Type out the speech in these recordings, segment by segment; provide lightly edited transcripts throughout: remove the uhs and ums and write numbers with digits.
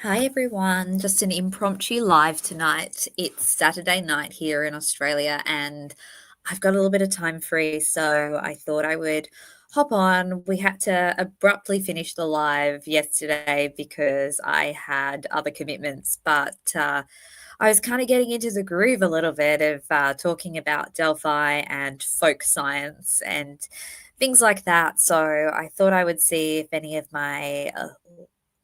Hi everyone, just an impromptu live tonight. It's Saturday night here in Australia and I've got a little bit of time free, so I thought I would hop on. We had to abruptly finish the live yesterday because I had other commitments, but I was kind of getting into the groove a little bit of talking about Delphi and folk science and things like that. So I thought I would see if any of my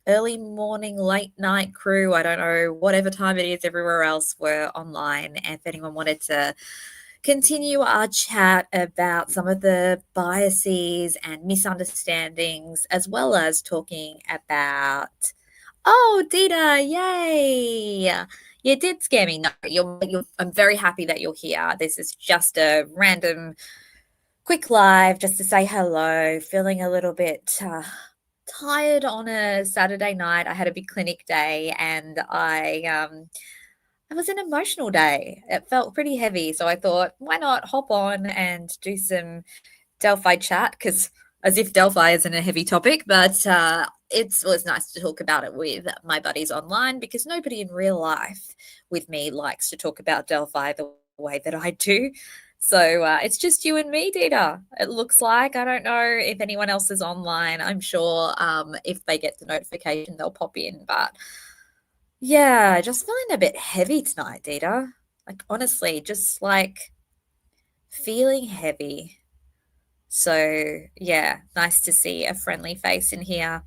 early morning, late night crew, I don't know, whatever time it is everywhere else, were online. And if anyone wanted to continue our chat about some of the biases and misunderstandings, as well as talking about, oh, Dita, yay! You did scare me. No, I'm very happy that you're here. This is just a random quick live just to say hello, feeling a little bit tired on a Saturday night. I had a big clinic day and it was an emotional day. It felt pretty heavy, so I thought, why not hop on and do some Delphi chat? Because as if Delphi isn't a heavy topic, but it was nice to talk about it with my buddies online because nobody in real life with me likes to talk about Delphi the way that I do. So it's just you and me, Dita. It looks like. I don't know if anyone else is online. I'm sure if they get the notification, they'll pop in. But yeah, just feeling a bit heavy tonight, Dita. Like, honestly, just like feeling heavy. So, yeah, nice to see a friendly face in here.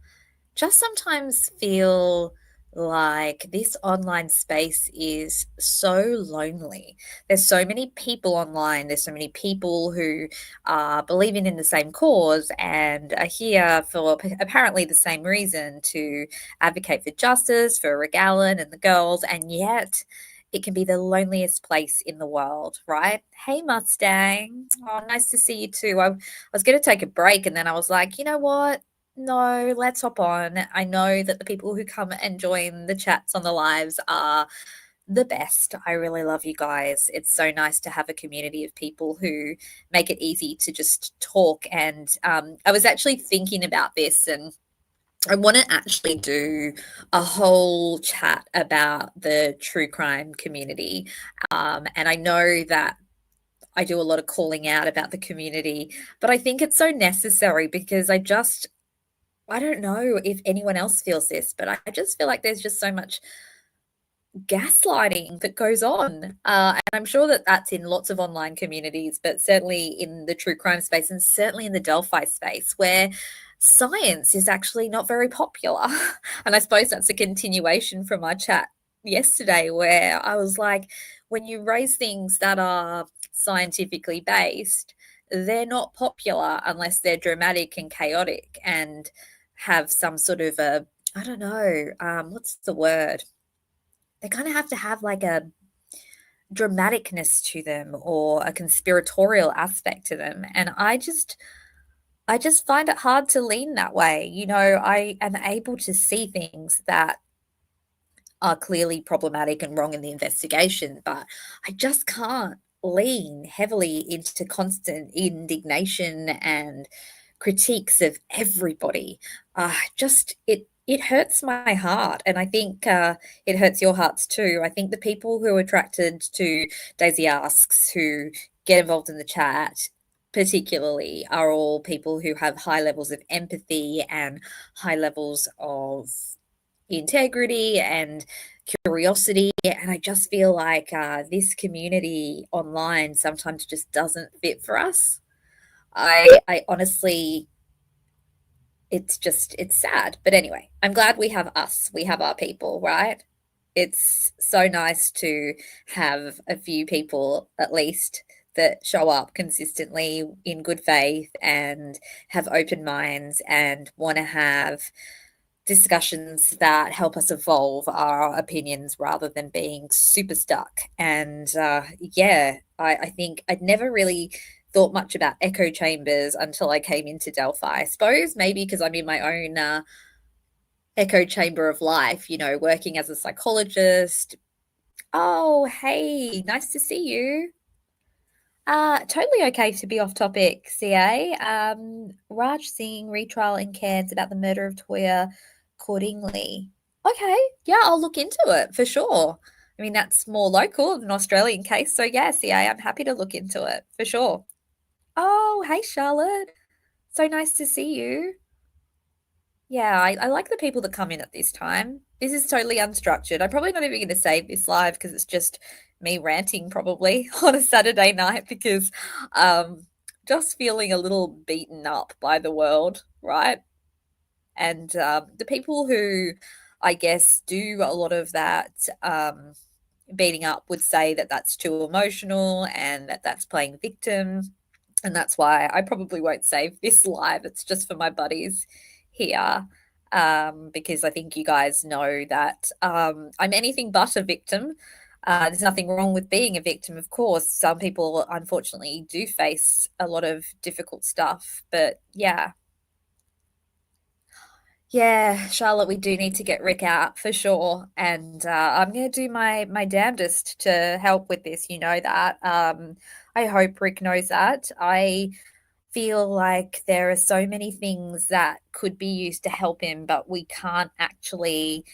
Just sometimes feel like this online space is so lonely. There's so many people online, there's so many people who are believing in the same cause and are here for apparently the same reason, to advocate for justice for Regalan and the girls, and yet it can be the loneliest place in the world, right? Hey, Mustang. Oh, nice to see you too. I was going to take a break and then I was like, you know what? No, let's hop on. I know that the people who come and join the chats on the lives are the best. I really love you guys. It's so nice to have a community of people who make it easy to just talk. And I was actually thinking about this, and I want to actually do a whole chat about the true crime community. And I know that I do a lot of calling out about the community, but I think it's so necessary because I don't know if anyone else feels this, but I just feel like there's just so much gaslighting that goes on. And I'm sure that that's in lots of online communities, but certainly in the true crime space and certainly in the Delphi space, where science is actually not very popular. And I suppose that's a continuation from our chat yesterday, where I was like, when you raise things that are scientifically based, they're not popular unless they're dramatic and chaotic and have some sort of a, I don't know, what's the word? They kind of have to have like a dramaticness to them or a conspiratorial aspect to them. And I just find it hard to lean that way. You know, I am able to see things that are clearly problematic and wrong in the investigation, but I just can't lean heavily into constant indignation and critiques of everybody. Just it hurts my heart, and I think it hurts your hearts too. I think the people who are attracted to Daisy Asks, who get involved in the chat, particularly, are all people who have high levels of empathy and high levels of integrity and curiosity. And I just feel like this community online sometimes just doesn't fit for us. I honestly, it's sad. But anyway, I'm glad we have us. We have our people, right? It's so nice to have a few people at least that show up consistently in good faith and have open minds and want to have discussions that help us evolve our opinions rather than being super stuck. And yeah, I think I'd never really thought much about echo chambers until I came into Delphi. I suppose maybe because I'm in my own echo chamber of life, you know, working as a psychologist. Oh, hey, nice to see you. Totally okay to be off topic, CA. Raj Singh retrial in Cairns about the murder of Toya Cordingley. Okay, yeah, I'll look into it for sure. I mean, that's more local than an Australian case, so yeah, CA, I'm happy to look into it for sure. Oh, hey, Charlotte. So nice to see you. Yeah, I like the people that come in at this time. This is totally unstructured. I'm probably not even going to save this live because it's just me ranting probably on a Saturday night because just feeling a little beaten up by the world, right? And the people who I guess do a lot of that beating up would say that that's too emotional and that that's playing victim. And that's why I probably won't save this live. It's just for my buddies here. Because I think you guys know that I'm anything but a victim. There's nothing wrong with being a victim, of course. Some people, unfortunately, do face a lot of difficult stuff. But yeah, yeah, Charlotte, we do need to get Rick out for sure, and I'm going to do my damnedest to help with this. You know that. I hope Rick knows that. I feel like there are so many things that could be used to help him, but we can't actually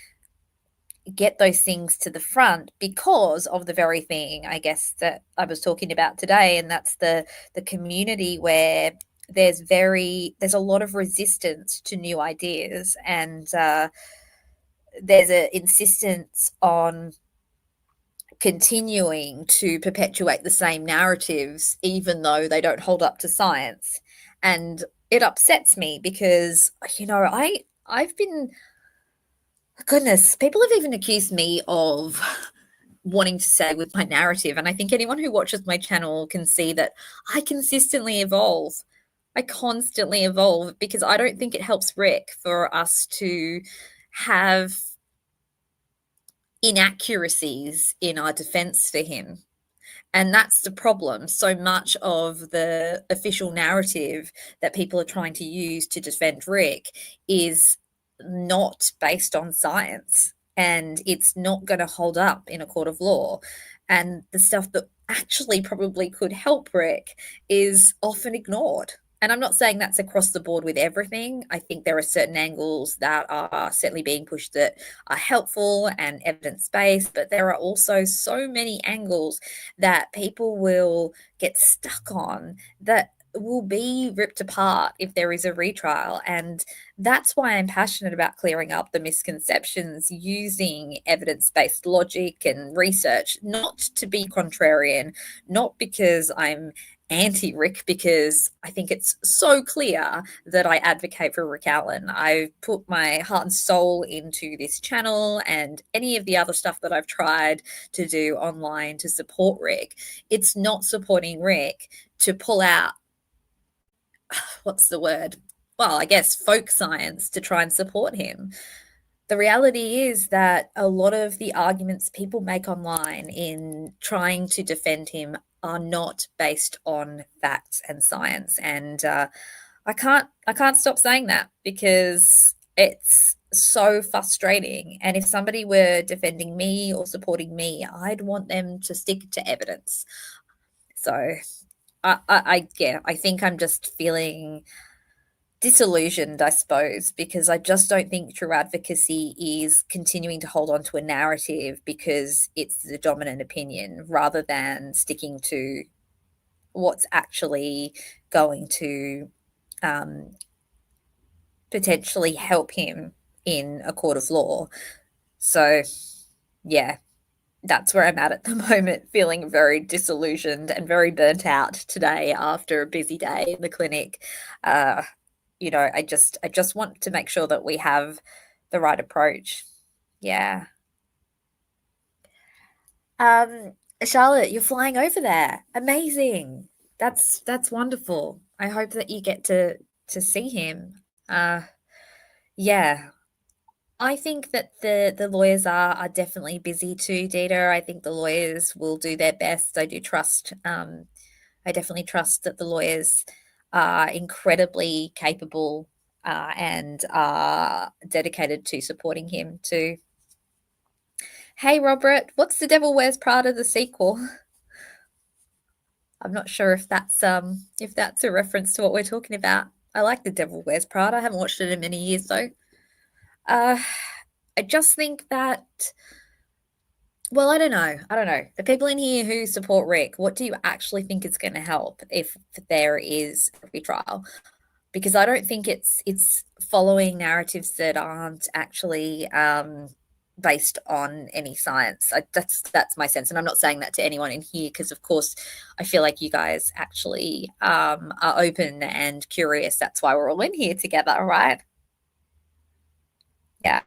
get those things to the front because of the very thing I guess that I was talking about today, and that's the community where there's a lot of resistance to new ideas, and there's an insistence on continuing to perpetuate the same narratives even though they don't hold up to science. And it upsets me because I've been, goodness, people have even accused me of wanting to say with my narrative. And I think anyone who watches my channel can see that I consistently evolve. I constantly evolve because I don't think it helps Rick for us to have inaccuracies in our defense for him. And that's the problem. So much of the official narrative that people are trying to use to defend Rick is not based on science, and it's not going to hold up in a court of law. And the stuff that actually probably could help Rick is often ignored. And I'm not saying that's across the board with everything. I think there are certain angles that are certainly being pushed that are helpful and evidence based, but there are also so many angles that people will get stuck on that will be ripped apart if there is a retrial. And that's why I'm passionate about clearing up the misconceptions using evidence based logic and research, not to be contrarian, not because I'm anti Rick, because I think it's so clear that I advocate for Rick Allen. I've put my heart and soul into this channel and any of the other stuff that I've tried to do online to support Rick. It's not supporting Rick to pull out, what's the word? Well, I guess folk science to try and support him. The reality is that a lot of the arguments people make online in trying to defend him are not based on facts and science. And I can't stop saying that because it's so frustrating. And if somebody were defending me or supporting me, I'd want them to stick to evidence. So yeah, I think I'm just feeling disillusioned, I suppose, because I just don't think true advocacy is continuing to hold on to a narrative because it's the dominant opinion rather than sticking to what's actually going to um, potentially help him in a court of law. So, yeah, that's where I'm at the moment, feeling very disillusioned and very burnt out today after a busy day in the clinic. Uh, I just want to make sure that we have the right approach. Yeah. Um, Charlotte, you're flying over there. Amazing. That's wonderful. I hope that you get to see him. Uh, yeah. I think that the lawyers are definitely busy too, Dita. I think the lawyers will do their best. I definitely trust that the lawyers are incredibly capable and are dedicated to supporting him too. Hey, Robert, what's The Devil Wears Prada, the sequel? I'm not sure if that's a reference to what we're talking about. I like The Devil Wears Prada. I haven't watched it in many years though. Uh, I just think that, well, I don't know. I don't know. The people in here who support Rick, what do you actually think is going to help if there is a retrial? Because I don't think it's following narratives that aren't actually based on any science. That's my sense, and I'm not saying that to anyone in here because, of course, I feel like you guys actually are open and curious. That's why we're all in here together, right? Yeah.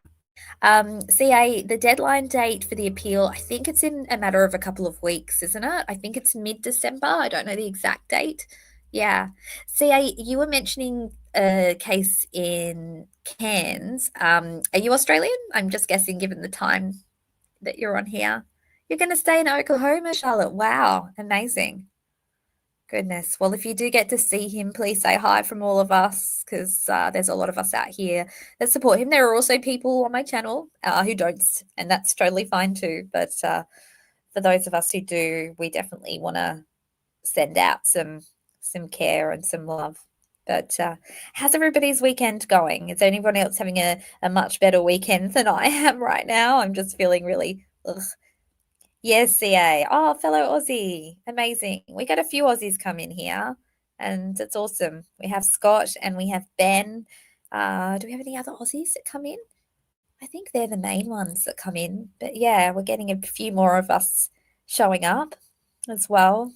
CA, the deadline date for the appeal, I think it's in a matter of a couple of weeks, isn't it? I think it's mid-December. I don't know the exact date. Yeah. CA, you were mentioning a case in Cairns. Are you Australian? I'm just guessing given the time that you're on here. You're going to stay in Oklahoma, Charlotte. Wow, amazing. Goodness. Well, if you do get to see him, please say hi from all of us because there's a lot of us out here that support him. There are also people on my channel who don't, and that's totally fine too. But for those of us who do, we definitely want to send out some care and some love. But how's everybody's weekend going? Is anyone else having a much better weekend than I am right now? I'm just feeling really ugh. Yes, CA. Oh, fellow Aussie. Amazing. We got a few Aussies come in here and it's awesome. We have Scott and we have Ben. Do we have any other Aussies that come in? I think they're the main ones that come in. But yeah, we're getting a few more of us showing up as well.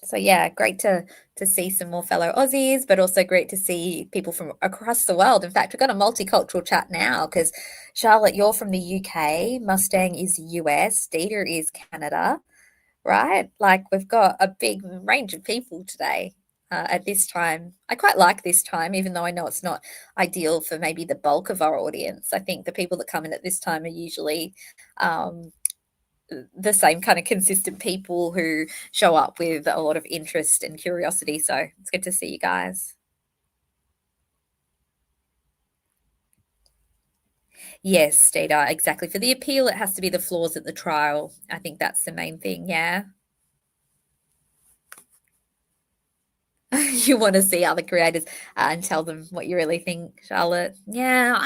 So yeah, great to see some more fellow Aussies, but also great to see people from across the world. In fact, we've got a multicultural chat now because Charlotte, you're from the UK, Mustang is US, Dieter is Canada, right? Like we've got a big range of people today at this time. I quite like this time, even though I know it's not ideal for maybe the bulk of our audience. I think the people that come in at this time are usually the same kind of consistent people who show up with a lot of interest and curiosity. So it's good to see you guys. Yes, Data, exactly. For the appeal, it has to be the flaws at the trial. I think that's the main thing. Yeah. You want to see other creators and tell them what you really think, Charlotte. Yeah,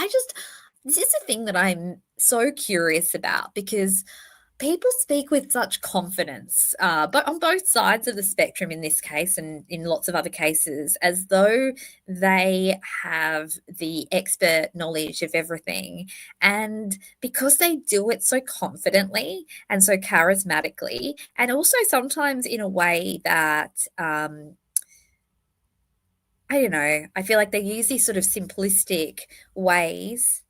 this is a thing that I'm so curious about because people speak with such confidence, but on both sides of the spectrum in this case and in lots of other cases, as though they have the expert knowledge of everything. And because they do it so confidently and so charismatically, and also sometimes in a way that, I don't know, I feel like they use these sort of simplistic ways.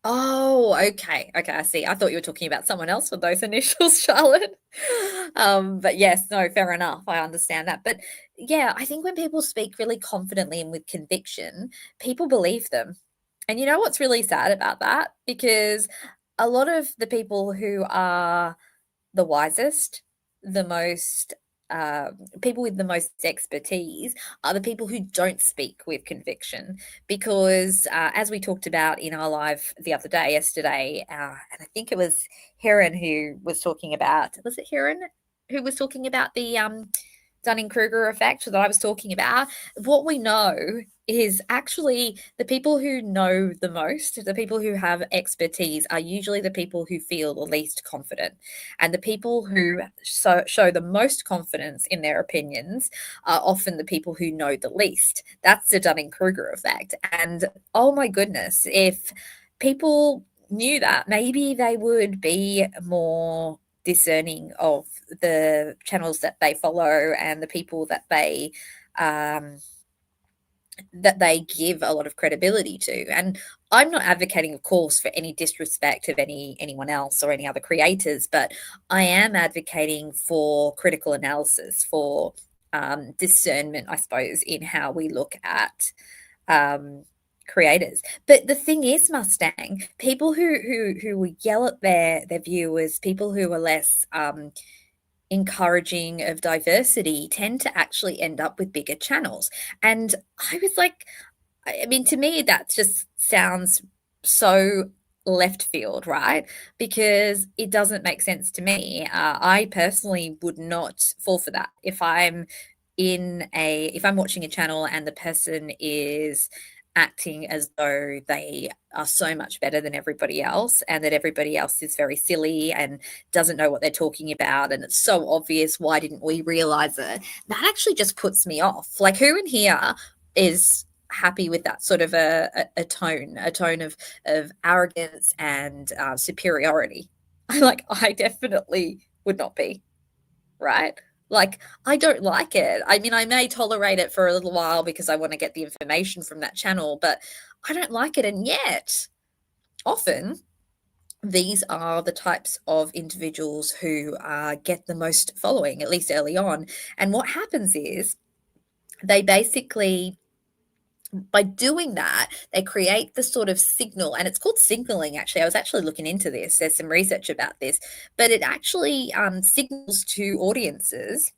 Oh, okay. Okay, I see. I thought you were talking about someone else with those initials, Charlotte. But yes, no, fair enough. I understand that. But yeah, I think when people speak really confidently and with conviction, people believe them. And you know what's really sad about that? Because a lot of the people who are the wisest, the most people with the most expertise are the people who don't speak with conviction. Because as we talked about in our live the other day, yesterday, and I think it was Heron who was talking about, was it Heron who was talking about the Dunning-Kruger effect that I was talking about? What we know is actually the people who know the most, the people who have expertise, are usually the people who feel the least confident. And the people who show the most confidence in their opinions are often the people who know the least. That's the Dunning-Kruger effect. And oh my goodness, if people knew that, maybe they would be more discerning of the channels that they follow and the people um, that they give a lot of credibility to. And I'm not advocating, of course, for any disrespect of anyone else or any other creators, but I am advocating for critical analysis, for discernment, I suppose, in how we look at creators. But the thing is, Mustang, people who will yell at their viewers, people who are less encouraging of diversity tend to actually end up with bigger channels. And I was like, I mean, to me, that just sounds so left field, right? Because it doesn't make sense to me. I personally would not fall for that. If I'm watching a channel and the person is acting as though they are so much better than everybody else and that everybody else is very silly and doesn't know what they're talking about and it's so obvious, why didn't we realize it? That actually just puts me off. Like, who in here is happy with that sort of a tone of arrogance and superiority? Like, I definitely would not be, right? Like, I don't like it. I mean, I may tolerate it for a little while because I want to get the information from that channel, but I don't like it. And yet, often, these are the types of individuals who get the most following, at least early on. And what happens is they basically, by doing that, they create the sort of signal, and it's called signaling. Actually, I was actually looking into this. There's some research about this, but it actually signals to audiences,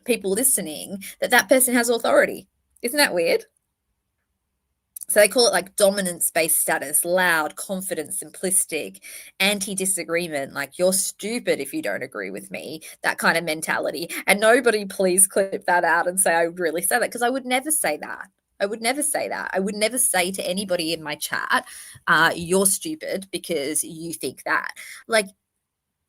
people listening, that that person has authority. Isn't that weird? So they call it like dominance-based status, loud, confident, simplistic, anti-disagreement, like you're stupid if you don't agree with me, that kind of mentality. And nobody please clip that out and say I would really say that, because I would never say that. I would never say that. I would never say to anybody in my chat, you're stupid because you think that. Like,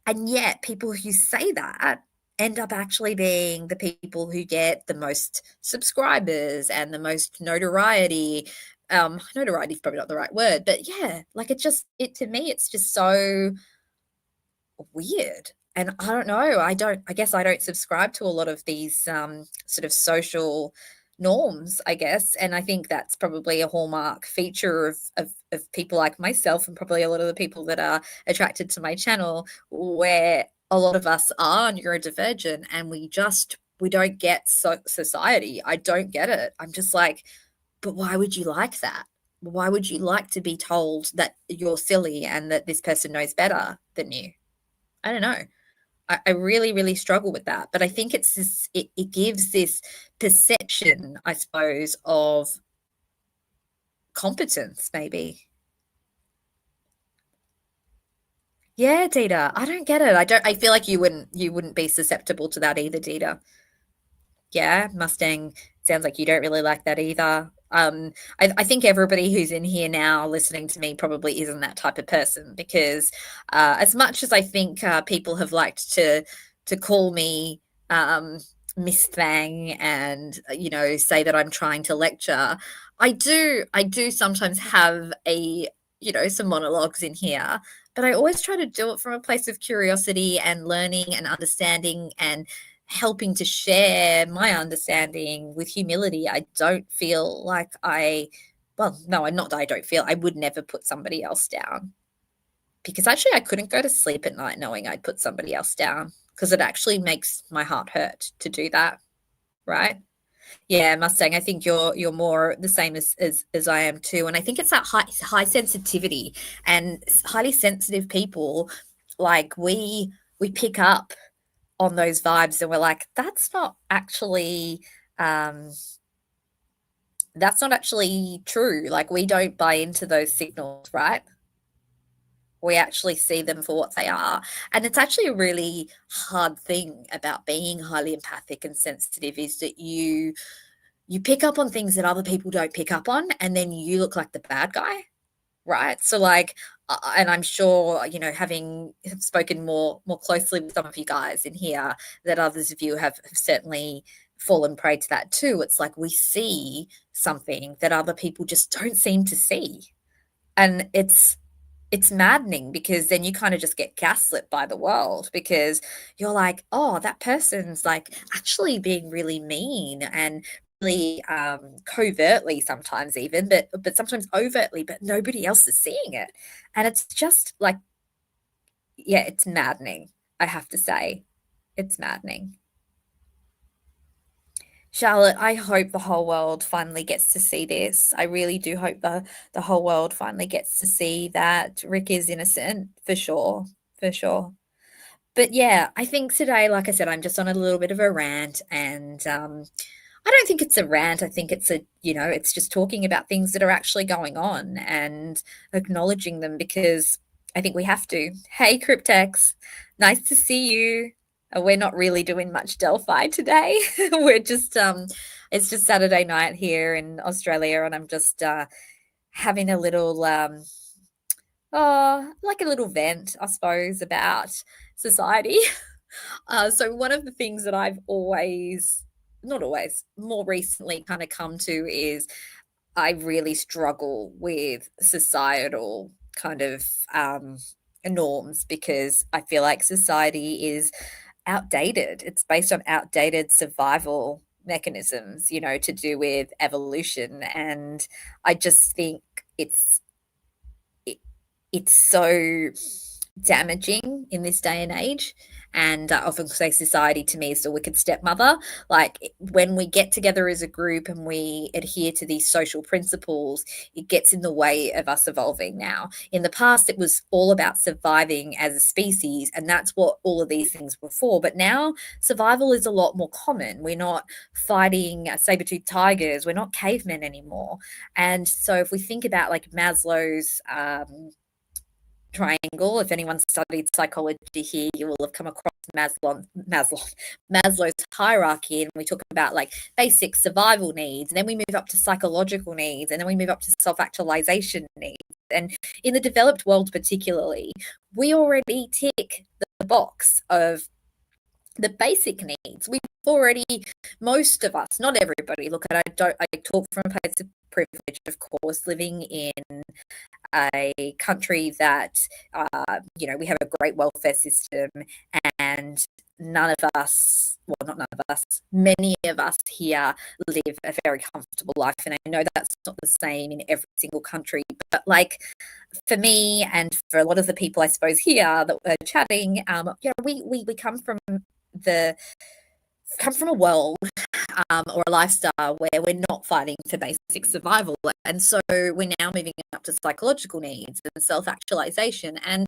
and yet people who say that end up actually being the people who get the most subscribers and the most notoriety. Notoriety is probably not the right word, but yeah, like it to me, it's just so weird. And I don't know, I guess I don't subscribe to a lot of these sort of social norms, I guess. And I think that's probably a hallmark feature of people like myself and probably a lot of the people that are attracted to my channel, where a lot of us are neurodivergent and we don't get society. I don't get it. I'm just like, but why would you like that? Why would you like to be told that you're silly and that this person knows better than you? I don't know. I really, really struggle with that. But I think it's this, it gives this perception, I suppose, of competence, maybe. Yeah, Dita. I don't get it. I feel like you wouldn't be susceptible to that either, Dita. Yeah, Mustang, sounds like you don't really like that either. I think everybody who's in here now listening to me probably isn't that type of person, because as much as I think people have liked to call me Miss Thang and say that I'm trying to lecture, I do sometimes have some monologues in here, but I always try to do it from a place of curiosity and learning and understanding and helping to share my understanding with humility. I don't feel like well, no, not that I don't feel, I would never put somebody else down, because actually I couldn't go to sleep at night knowing I'd put somebody else down, because it actually makes my heart hurt to do that, right? Yeah, Mustang, I think you're more the same as I am too. And I think it's that high sensitivity, and highly sensitive people, like we pick up on those vibes and we're like, um that's not actually true. Like, we don't buy into those signals, right? We actually see them for what they are. And it's actually a really hard thing about being highly empathic and sensitive, is that you pick up on things that other people don't pick up on, and then you look like the bad guy, right? So like, and I'm sure, having spoken more closely with some of you guys in here, that others of you have certainly fallen prey to that too. It's like we see something that other people just don't seem to see. And it's maddening, because then you kind of just get gaslit by the world, because you're like, oh, that person's like actually being really mean and really covertly sometimes, even, but sometimes overtly, but nobody else is seeing it. And it's just like, yeah, it's maddening. I have to say, it's maddening. Charlotte, I hope the whole world finally gets to see this. I really do hope the whole world finally gets to see that Rick is innocent, for sure, for sure. But yeah, I think today, like I said, I'm just on a little bit of a rant, and I don't think it's a rant. I think it's just talking about things that are actually going on and acknowledging them, because I think we have to. Hey, Cryptex, nice to see you. We're not really doing much Delphi today. We're just it's just Saturday night here in Australia, and I'm just having a little like a little vent, I suppose, about society. So one of the things that I've always, not always, more recently kind of come to is I really struggle with societal kind of norms, because I feel like society is outdated. It's based on outdated survival mechanisms, to do with evolution. And I just think it's it, it's so damaging in this day and age. And I often say society to me is the wicked stepmother. Like, when we get together as a group and we adhere to these social principles, it gets in the way of us evolving now. In the past, it was all about surviving as a species, and that's what all of these things were for. But now survival is a lot more common. We're not fighting saber-toothed tigers. We're not cavemen anymore. And so if we think about like Maslow's triangle. If anyone studied psychology here, you will have come across Maslow's hierarchy, and we talk about like basic survival needs, and then we move up to psychological needs, and then we move up to self-actualization needs. And in the developed world particularly, we already tick the box of the basic needs. We've already, most of us, not everybody, look, I talk from a place of privilege, of course, living in a country that, we have a great welfare system, and none of us, well, not none of us, many of us here live a very comfortable life. And I know that's not the same in every single country, but like for me and for a lot of the people, I suppose, here that we're chatting, we come from a world or a lifestyle where we're not fighting for basic survival. And so we're now moving up to psychological needs and self-actualization. And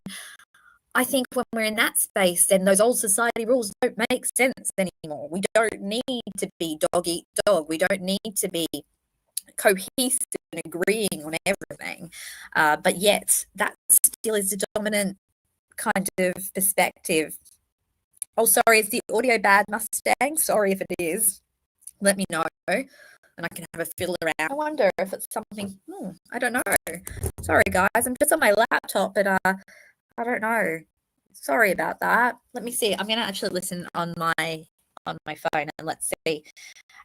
I think when we're in that space, then those old society rules don't make sense anymore. We don't need to be dog eat dog. We don't need to be cohesive and agreeing on everything. But yet that still is the dominant kind of perspective. Oh, sorry, is the audio bad, Mustang? Sorry if it is. Let me know, and I can have a fiddle around. I wonder if it's something, I don't know. Sorry, guys, I'm just on my laptop, but I don't know. Sorry about that. Let me see. I'm going to actually listen on my phone, and let's see.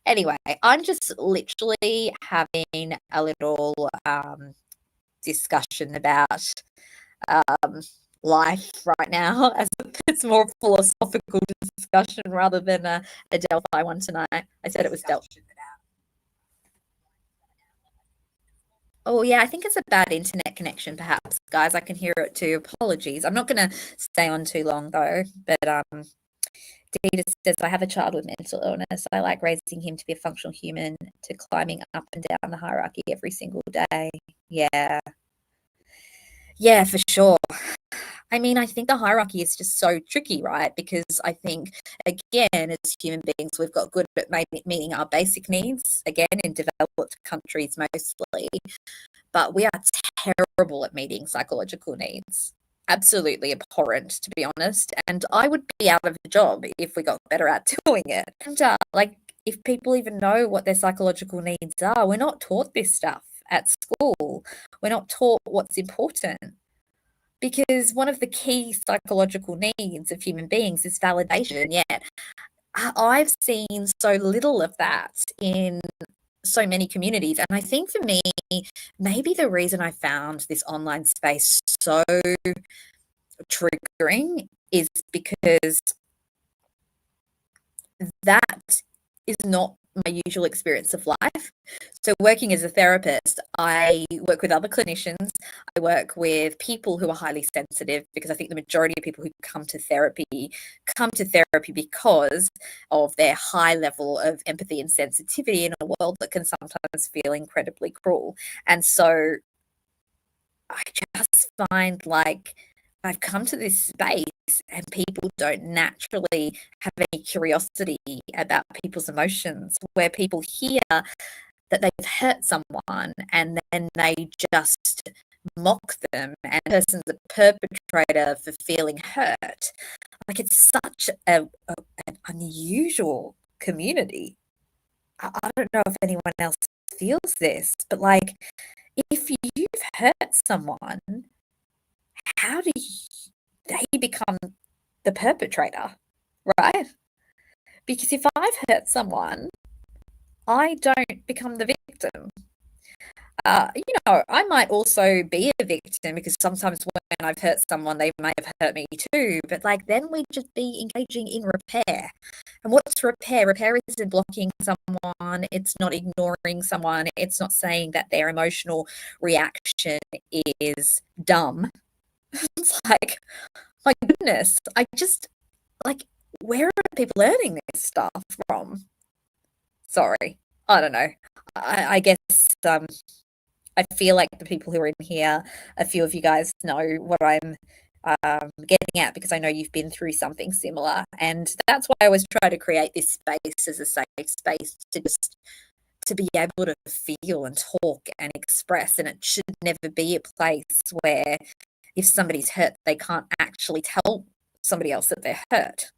Anyway, I'm just literally having a little discussion about life right now, as it's more philosophical discussion rather than a Delphi one tonight. I said it was Delphi. Oh yeah, I think it's a bad internet connection, perhaps, guys. I can hear it too. Apologies. I'm not going to stay on too long though. But Dita says, I have a child with mental illness. I like raising him to be a functional human, to climbing up and down the hierarchy every single day. Yeah. Yeah, for sure. I mean, I think the hierarchy is just so tricky, right? Because I think, again, as human beings, we've got good at meeting our basic needs, again, in developed countries mostly, but we are terrible at meeting psychological needs. Absolutely abhorrent, to be honest. And I would be out of a job if we got better at doing it. And if people even know what their psychological needs are, we're not taught this stuff at school. We're not taught what's important. Because one of the key psychological needs of human beings is validation. Yet I've seen so little of that in so many communities. And I think for me, maybe the reason I found this online space so triggering is because that is not my usual experience of life. So working as a therapist, I work with other clinicians. I work with people who are highly sensitive, because I think the majority of people who come to therapy because of their high level of empathy and sensitivity in a world that can sometimes feel incredibly cruel. And so I just find like I've come to this space and people don't naturally have any curiosity about people's emotions, where people hear that they've hurt someone and then they just mock them, and the person's a perpetrator for feeling hurt. like it's such an unusual community. I don't know if anyone else feels this, but like if you've hurt someone, how do they become the perpetrator, right? Because if I've hurt someone, I don't become the victim. I might also be a victim because sometimes when I've hurt someone, they may have hurt me too. But like then we just be engaging in repair. And what's repair? Repair isn't blocking someone, it's not ignoring someone, it's not saying that their emotional reaction is dumb. It's like, my goodness, I just like, where are people learning this stuff from? Sorry, I don't know. I guess I feel like the people who are in here, a few of you guys know what I'm getting at because I know you've been through something similar, and that's why I always try to create this space as a safe space to be able to feel and talk and express. And it should never be a place where if somebody's hurt, they can't actually tell somebody else that they're hurt.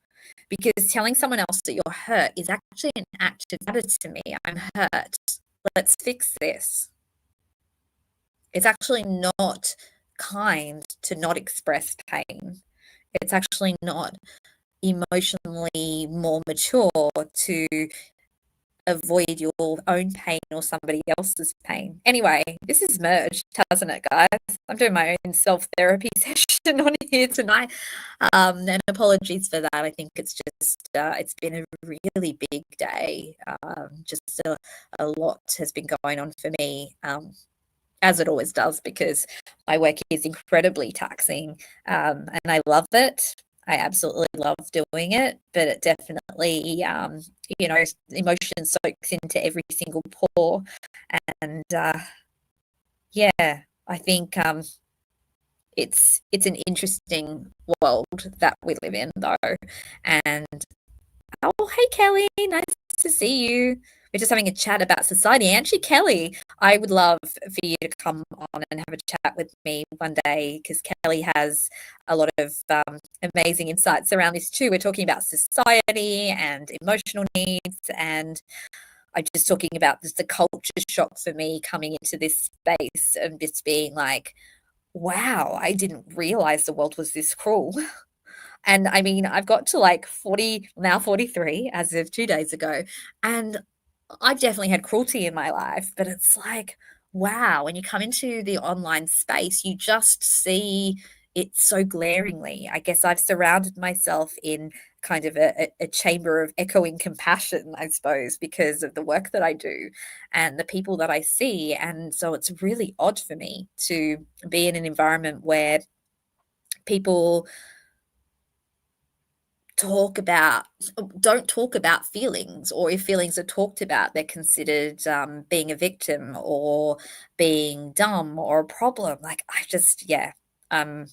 Because telling someone else that you're hurt is actually an act of gratitude to me. I'm hurt. Let's fix this. It's actually not kind to not express pain. It's actually not emotionally more mature to avoid your own pain or somebody else's pain. Anyway, this is merged, hasn't it, guys? I'm doing my own self-therapy session on here tonight. And apologies for that. I think it's just, it's been a really big day. Just a lot has been going on for me. As it always does, because my work is incredibly taxing, and I love it. I absolutely love doing it, but it definitely, emotion soaks into every single pore. And yeah, I think it's an interesting world that we live in, though. And oh, hey, Kelly, nice to see you. We're just having a chat about society. Actually, Kelly, I would love for you to come on and have a chat with me one day because Kelly has a lot of amazing insights around this too. We're talking about society and emotional needs, and I'm just talking about just the culture shock for me coming into this space and just being like, wow, I didn't realize the world was this cruel. And I mean, I've got to like 40, now 43 as of 2 days ago. And I've definitely had cruelty in my life, but it's like, wow, when you come into the online space, you just see it so glaringly. I guess I've surrounded myself in kind of a chamber of echoing compassion, I suppose, because of the work that I do and the people that I see. And so it's really odd for me to be in an environment where people don't talk about feelings, or if feelings are talked about, they're considered being a victim or being dumb or a problem. Like I just, yeah, I'm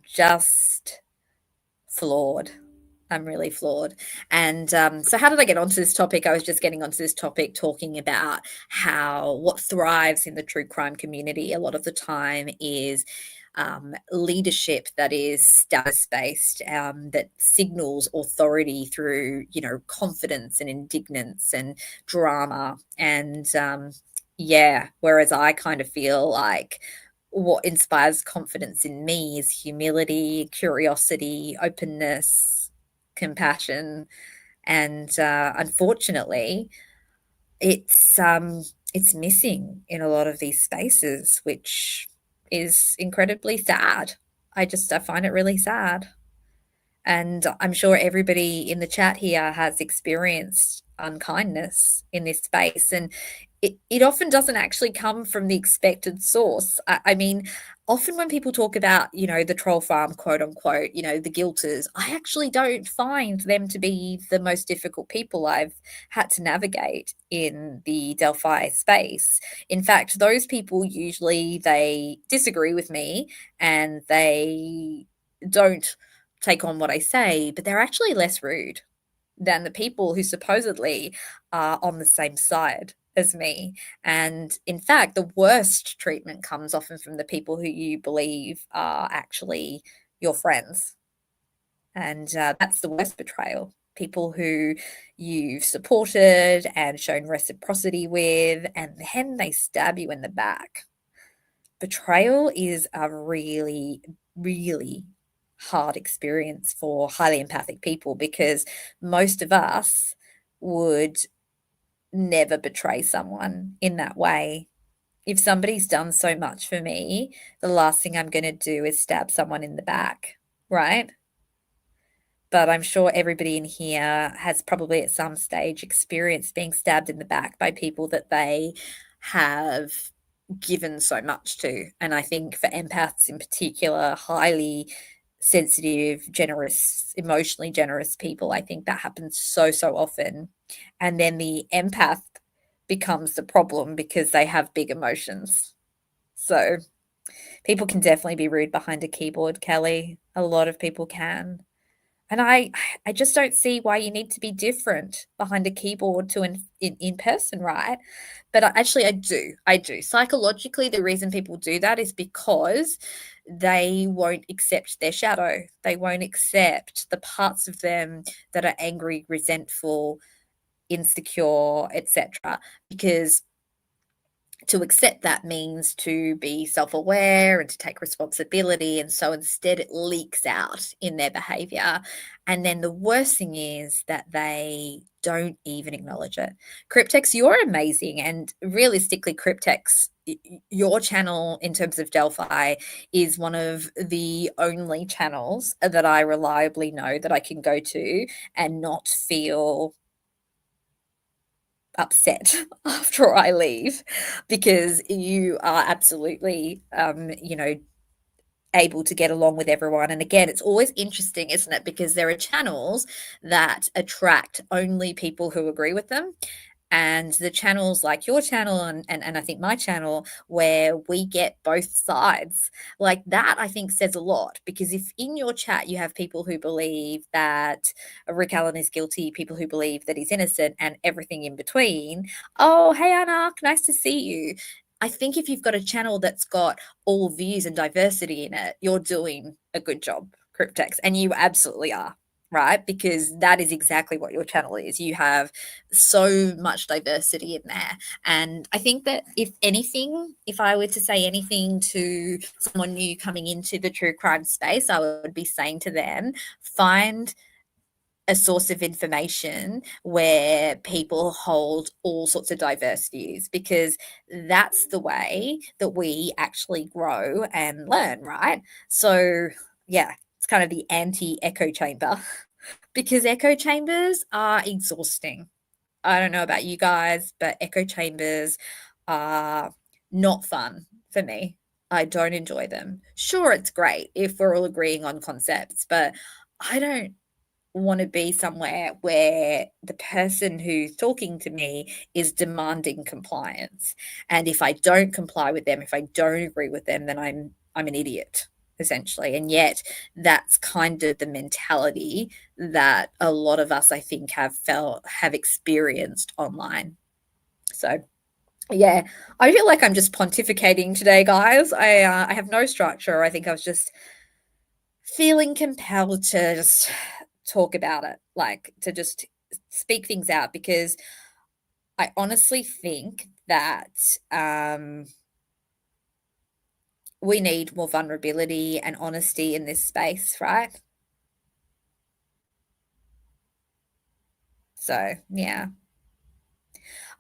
just flawed. I'm really flawed. And so how did I get onto this topic? I was just getting onto this topic talking about how what thrives in the true crime community a lot of the time is leadership that is status based, that signals authority through, confidence and indignance and drama. And yeah, whereas I kind of feel like what inspires confidence in me is humility, curiosity, openness, compassion. And unfortunately, it's missing in a lot of these spaces, which is incredibly sad. I find it really sad. And I'm sure everybody in the chat here has experienced unkindness in this space. And it often doesn't actually come from the expected source. I mean, often when people talk about, the troll farm, quote unquote, the guilters, I actually don't find them to be the most difficult people I've had to navigate in the Delphi space. In fact, those people usually they disagree with me and they don't take on what I say, but they're actually less rude than the people who supposedly are on the same side as me. And in fact, the worst treatment comes often from the people who you believe are actually your friends. And that's the worst betrayal. People who you've supported and shown reciprocity with, and then they stab you in the back. Betrayal is a really, really hard experience for highly empathic people because most of us would never betray someone in that way. If somebody's done so much for me, the last thing I'm going to do is stab someone in the back, right? But I'm sure everybody in here has probably at some stage experienced being stabbed in the back by people that they have given so much to. And I think for empaths in particular, highly sensitive, generous, emotionally generous people, I think that happens so, so often. And then the empath becomes the problem because they have big emotions. So people can definitely be rude behind a keyboard, Kelly. A lot of people can. And I just don't see why you need to be different behind a keyboard to in person, right? But actually I do. I do. Psychologically, the reason people do that is because they won't accept their shadow. They won't accept the parts of them that are angry, resentful, insecure, etc. Because to accept that means to be self-aware and to take responsibility, and so instead it leaks out in their behavior. And then the worst thing is that they don't even acknowledge it. Cryptex, you're amazing, and realistically, Cryptex, your channel in terms of Delphi is one of the only channels that I reliably know that I can go to and not feel upset after I leave, because you are absolutely, able to get along with everyone. And again, it's always interesting, isn't it? Because there are channels that attract only people who agree with them, and the channels like your channel and I think my channel, where we get both sides, like that, I think says a lot. Because if in your chat you have people who believe that Rick Allen is guilty, people who believe that he's innocent, and everything in between, oh, hey, Anak, nice to see you. I think if you've got a channel that's got all views and diversity in it, you're doing a good job, Cryptex, and you absolutely are, right? Because that is exactly what your channel is. You have so much diversity in there. And I think that if anything, if I were to say anything to someone new coming into the true crime space, I would be saying to them, find a source of information where people hold all sorts of diverse views, because that's the way that we actually grow and learn, right? So, yeah, it's kind of the anti echo chamber because echo chambers are exhausting. I don't know about you guys, but echo chambers are not fun for me. I don't enjoy them. Sure, it's great if we're all agreeing on concepts, but I don't want to be somewhere where the person who's talking to me is demanding compliance. And if I don't comply with them, if I don't agree with them, then I'm an idiot, essentially. And yet that's kind of the mentality that a lot of us, I think, have experienced online. So yeah, I feel like I'm just pontificating today, guys. I have no structure. I think I was just feeling compelled to just talk about it, like to just speak things out, because I honestly think that we need more vulnerability and honesty in this space, right? So, yeah.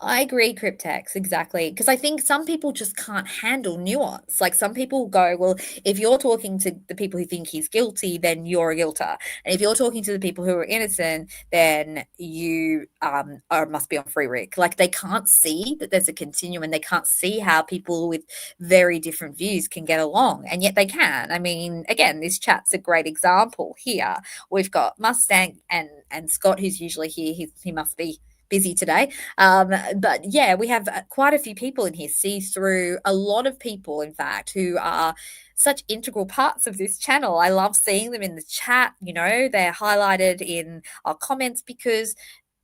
I agree, Cryptex, exactly. Because I think some people just can't handle nuance. Like some people go, well, if you're talking to the people who think he's guilty, then you're a guilter. And if you're talking to the people who are innocent, then you are must be on free Rick. Like they can't see that there's a continuum, and they can't see how people with very different views can get along. And yet they can. I mean, again, this chat's a great example here. We've got Mustang and Scott, who's usually here. He must be busy today. But yeah, we have quite a few people in here, see through a lot of people, in fact, who are such integral parts of this channel. I love seeing them in the chat. You know, they're highlighted in our comments because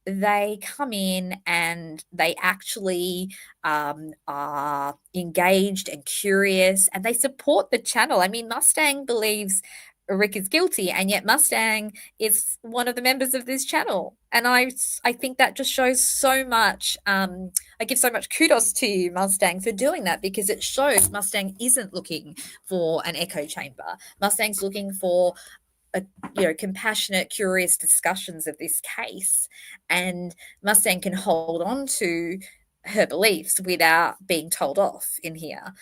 they come in and they actually are engaged and curious, and they support the channel. I mean, Mustang believes Rick is guilty, and yet Mustang is one of the members of this channel. And I think that just shows so much. I give so much kudos to you, Mustang, for doing that, because it shows Mustang isn't looking for an echo chamber. Mustang's looking for a, compassionate, curious discussions of this case, and Mustang can hold on to her beliefs without being told off in here.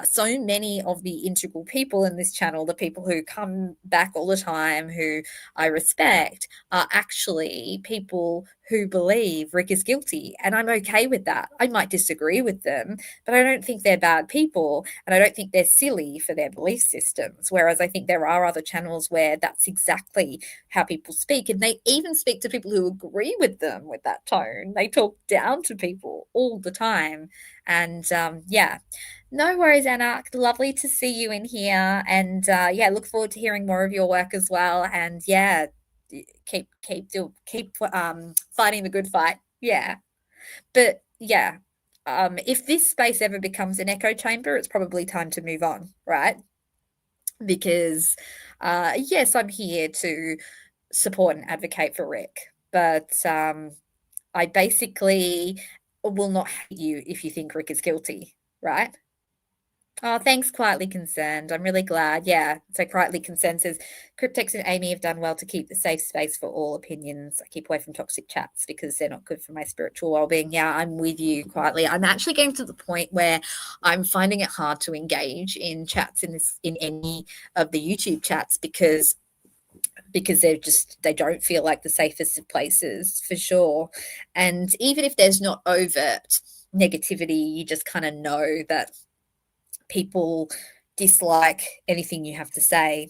So many of the integral people in this channel, the people who come back all the time, who I respect, are actually people who believe Rick is guilty. And I'm okay with that. I might disagree with them, but I don't think they're bad people. And I don't think they're silly for their belief systems. Whereas I think there are other channels where that's exactly how people speak. And they even speak to people who agree with them with that tone. They talk down to people all the time. And yeah, no worries, Anna. Lovely to see you in here. And yeah, look forward to hearing more of your work as well. And yeah, keep fighting the good fight. Yeah. But yeah, if this space ever becomes an echo chamber, it's probably time to move on, right? Because yes, I'm here to support and advocate for Rick, but I basically will not hate you if you think Rick is guilty, right? Oh, thanks, Quietly Concerned. I'm really glad. Yeah, so Quietly Concerned says Cryptex and Amy have done well to keep the safe space for all opinions. I keep away from toxic chats because they're not good for my spiritual well-being. Yeah, I'm with you, Quietly. I'm actually getting to the point where I'm finding it hard to engage in chats in any of the YouTube chats because they don't feel like the safest of places, for sure. And even if there's not overt negativity, you just kind of know that people dislike anything you have to say.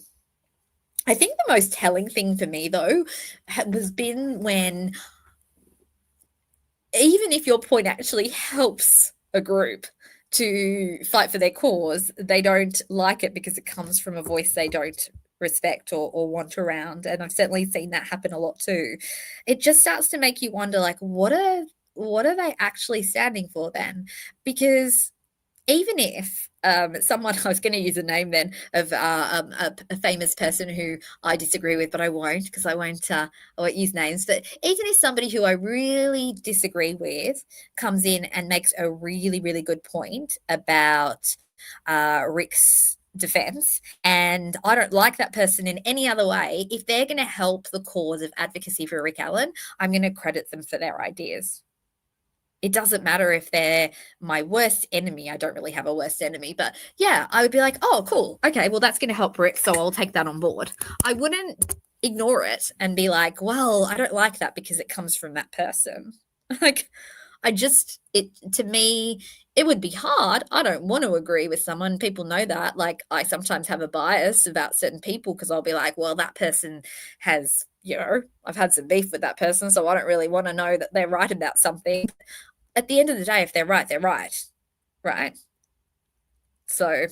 I think the most telling thing for me, though, was been when, even if your point actually helps a group to fight for their cause, they don't like it because it comes from a voice they don't respect or want around. And I've certainly seen that happen a lot too. It just starts to make you wonder, like, what are they actually standing for then? Because even if someone, I was going to use a name then of a famous person who I disagree with, but I won't, because I won't use names. But even if somebody who I really disagree with comes in and makes a really, really good point about Rick's defense, and I don't like that person in any other way, if they're going to help the cause of advocacy for Rick Allen, I'm going to credit them for their ideas. It doesn't matter if they're my worst enemy. I don't really have a worst enemy, but yeah, I would be like, oh, cool. Okay, well, that's going to help Rick, so I'll take that on board. I wouldn't ignore it and be like, well, I don't like that because it comes from that person. Like, to me, it would be hard. I don't want to agree with someone. People know that. Like, I sometimes have a bias about certain people because I'll be like, well, that person has, I've had some beef with that person, so I don't really want to know that they're right about something. At the end of the day, if they're right, they're right. Right. So,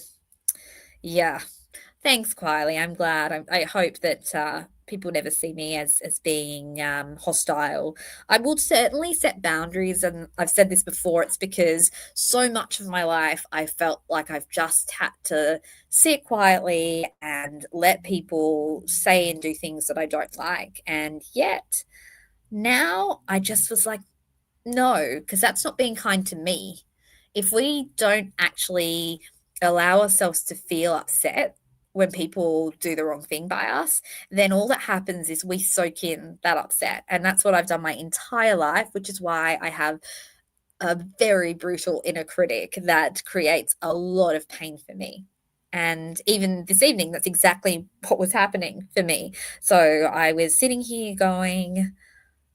yeah. Thanks, Kylie. I'm glad. I hope that people never see me as being hostile. I will certainly set boundaries, and I've said this before. It's because so much of my life I felt like I've just had to sit quietly and let people say and do things that I don't like. And yet now I just was like, no, because that's not being kind to me. If we don't actually allow ourselves to feel upset when people do the wrong thing by us, then all that happens is we soak in that upset. And that's what I've done my entire life, which is why I have a very brutal inner critic that creates a lot of pain for me. And even this evening, that's exactly what was happening for me. So I was sitting here going,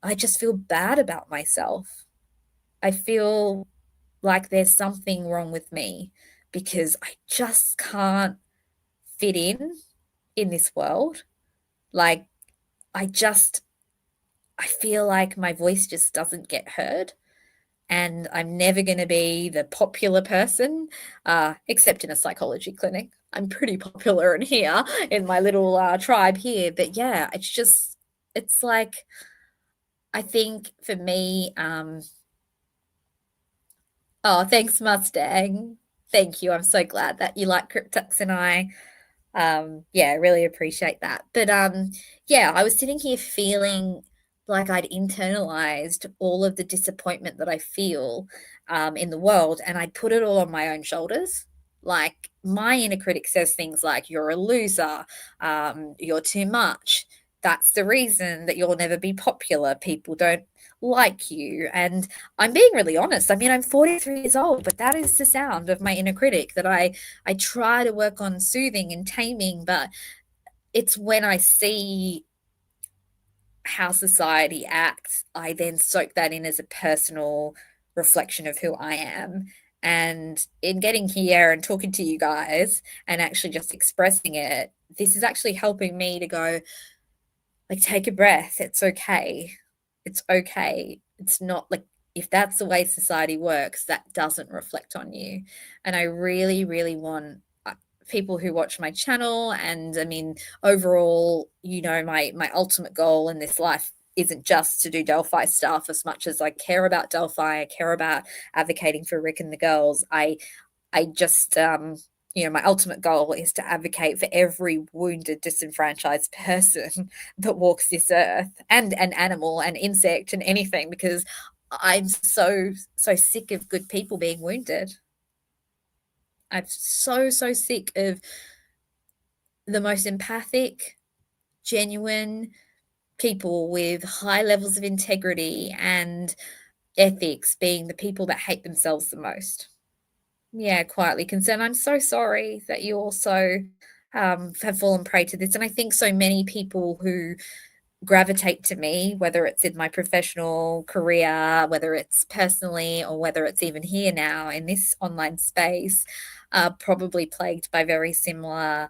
I just feel bad about myself. I feel like there's something wrong with me because I just can't fit in this world. Like, I feel like my voice just doesn't get heard. And I'm never going to be the popular person, except in a psychology clinic. I'm pretty popular in here, in my little tribe here. But yeah, it's like, I think for me, oh, thanks, Mustang. Thank you. I'm so glad that you like Cryptex and I. Yeah, I really appreciate that. But yeah, I was sitting here feeling like I'd internalized all of the disappointment that I feel in the world, and I'd put it all on my own shoulders. Like my inner critic says things like, "You're a loser, you're too much. That's the reason that you'll never be popular. People don't like you." And I'm being really honest. I mean, I'm 43 years old, but that is the sound of my inner critic that I try to work on soothing and taming, but it's when I see how society acts, I then soak that in as a personal reflection of who I am. And in getting here and talking to you guys and actually just expressing it, this is actually helping me to go, like, take a breath. It's okay. It's okay. It's not like, if that's the way society works, that doesn't reflect on you. And I really, really want people who watch my channel, and I mean, overall, my ultimate goal in this life isn't just to do Delphi stuff. As much as I care about Delphi, I care about advocating for Rick and the girls. I just, my ultimate goal is to advocate for every wounded, disenfranchised person that walks this earth, and an animal, and insect, and anything, because I'm so, so sick of good people being wounded. I'm so, so sick of the most empathic, genuine people with high levels of integrity and ethics being the people that hate themselves the most. Yeah, quietly concerned. I'm so sorry that you also have fallen prey to this. And I think so many people who gravitate to me, whether it's in my professional career, whether it's personally, or whether it's even here now in this online space, are probably plagued by very similar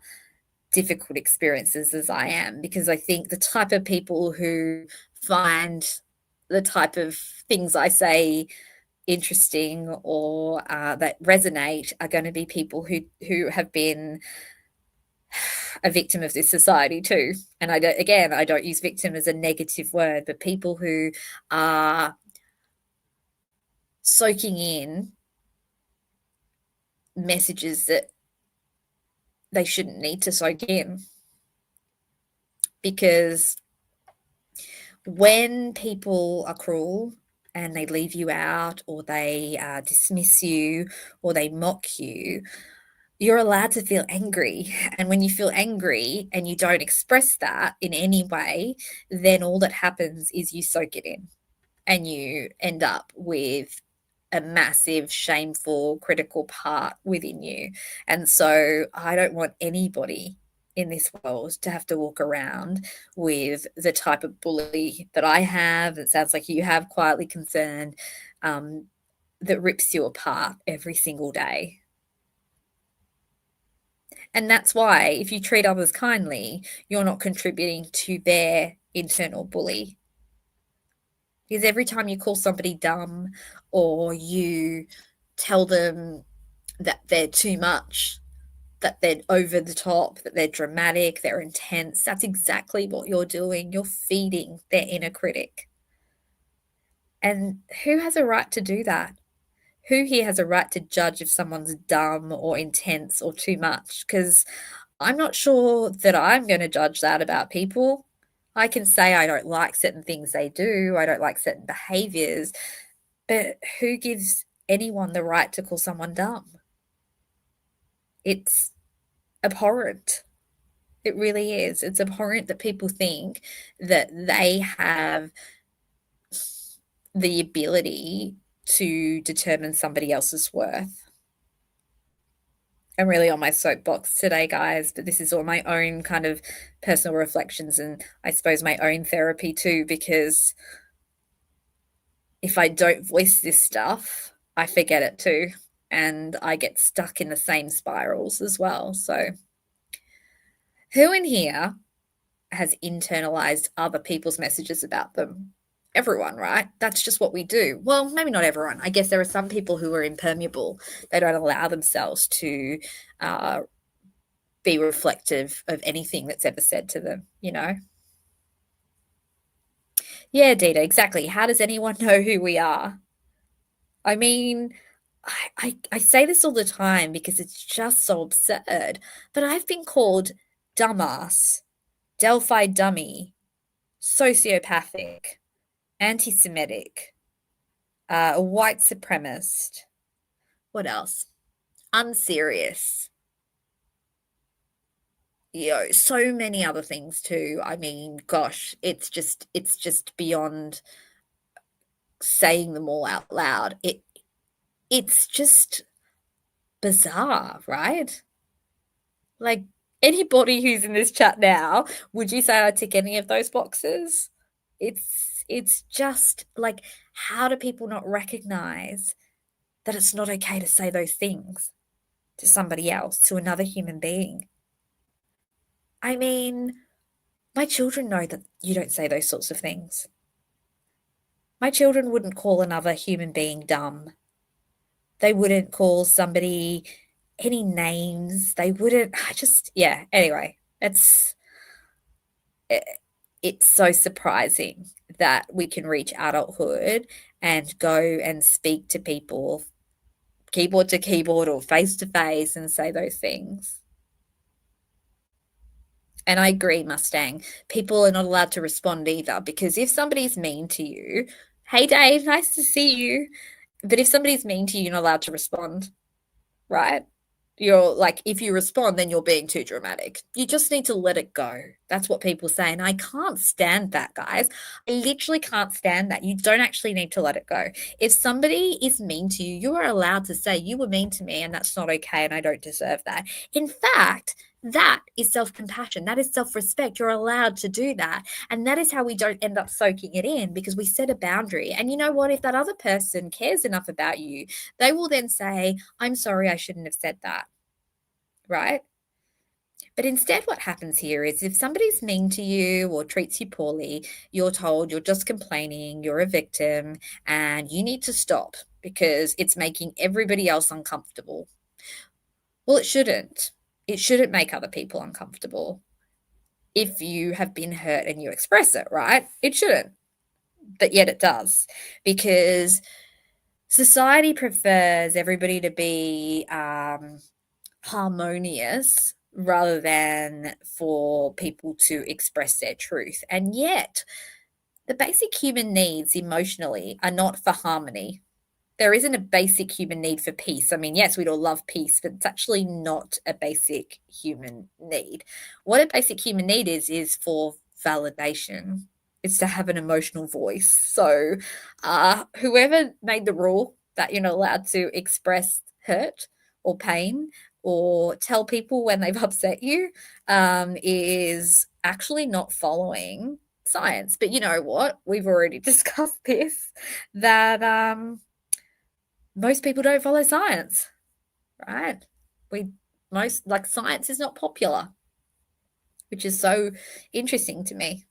difficult experiences as I am, because I think the type of people who find the type of things I say interesting, or that resonate, are going to be people who have been a victim of this society too. And I don't use victim as a negative word, but people who are soaking in messages that they shouldn't need to soak in. Because when people are cruel and they leave you out, or they dismiss you, or they mock you, you're allowed to feel angry. And when you feel angry and you don't express that in any way, then all that happens is you soak it in, and you end up with a massive, shameful, critical part within you. And so I don't want anybody in this world to have to walk around with the type of bully that I have. It sounds like you have, quietly concerned, that rips you apart every single day. And that's why, if you treat others kindly, you're not contributing to their internal bully. Because every time you call somebody dumb, or you tell them that they're too much, that they're over the top, that they're dramatic, they're intense, that's exactly what you're doing. You're feeding their inner critic. And who has a right to do that? Who here has a right to judge if someone's dumb or intense or too much? Because I'm not sure that I'm going to judge that about people. I can say I don't like certain things they do, I don't like certain behaviors, but who gives anyone the right to call someone dumb? It's abhorrent. It really is. It's abhorrent that people think that they have the ability to determine somebody else's worth. I'm really on my soapbox today, guys, but this is all my own kind of personal reflections, and I suppose my own therapy too, because if I don't voice this stuff, I forget it too. And I get stuck in the same spirals as well. So, who in here has internalized other people's messages about them? Everyone, right? That's just what we do. Well, maybe not everyone. I guess there are some people who are impermeable. They don't allow themselves to uh, be reflective of anything that's ever said to them, you know? Yeah, Dita, exactly. How does anyone know who we are? I mean, I say this all the time because it's just so absurd, but I've been called dumbass, Delphi dummy, sociopathic, anti-Semitic, a white supremacist. What else? Unserious. So many other things too. I mean, gosh, it's just beyond saying them all out loud. It's just bizarre, right? Like anybody who's in this chat now, would you say I tick any of those boxes? It's just like, how do people not recognize that it's not okay to say those things to somebody else, to another human being? I mean, my children know that you don't say those sorts of things. My children wouldn't call another human being dumb. They wouldn't call somebody any names. They wouldn't, I just, yeah, anyway, it, it's so surprising that we can reach adulthood and go and speak to people keyboard to keyboard or face to face and say those things. And I agree, Mustang. People are not allowed to respond either, because if somebody's mean to you, hey Dave, nice to see you. But if somebody's mean to you, you're not allowed to respond, right? You're like, if you respond, then you're being too dramatic. You just need to let it go. That's what people say. And I can't stand that, guys. I literally can't stand that. You don't actually need to let it go. If somebody is mean to you, you are allowed to say, you were mean to me and that's not okay and I don't deserve that. In fact, that is self-compassion. That is self-respect. You're allowed to do that. And that is how we don't end up soaking it in, because we set a boundary. And you know what? If that other person cares enough about you, they will then say, I'm sorry, I shouldn't have said that. Right? But instead, what happens here is if somebody's mean to you or treats you poorly, you're told you're just complaining, you're a victim, and you need to stop because it's making everybody else uncomfortable. Well, it shouldn't. It shouldn't make other people uncomfortable if you have been hurt and you express it, right? It shouldn't. But yet it does, because society prefers everybody to be harmonious rather than for people to express their truth. And yet, the basic human needs emotionally are not for harmony. There isn't a basic human need for peace. I mean, yes, we'd all love peace, but it's actually not a basic human need. What a basic human need is for validation. It's to have an emotional voice. So, whoever made the rule that you're not allowed to express hurt or pain or tell people when they've upset you is actually not following science. But you know what? We've already discussed this, that most people don't follow science, right? We most like science is not popular, which is so interesting to me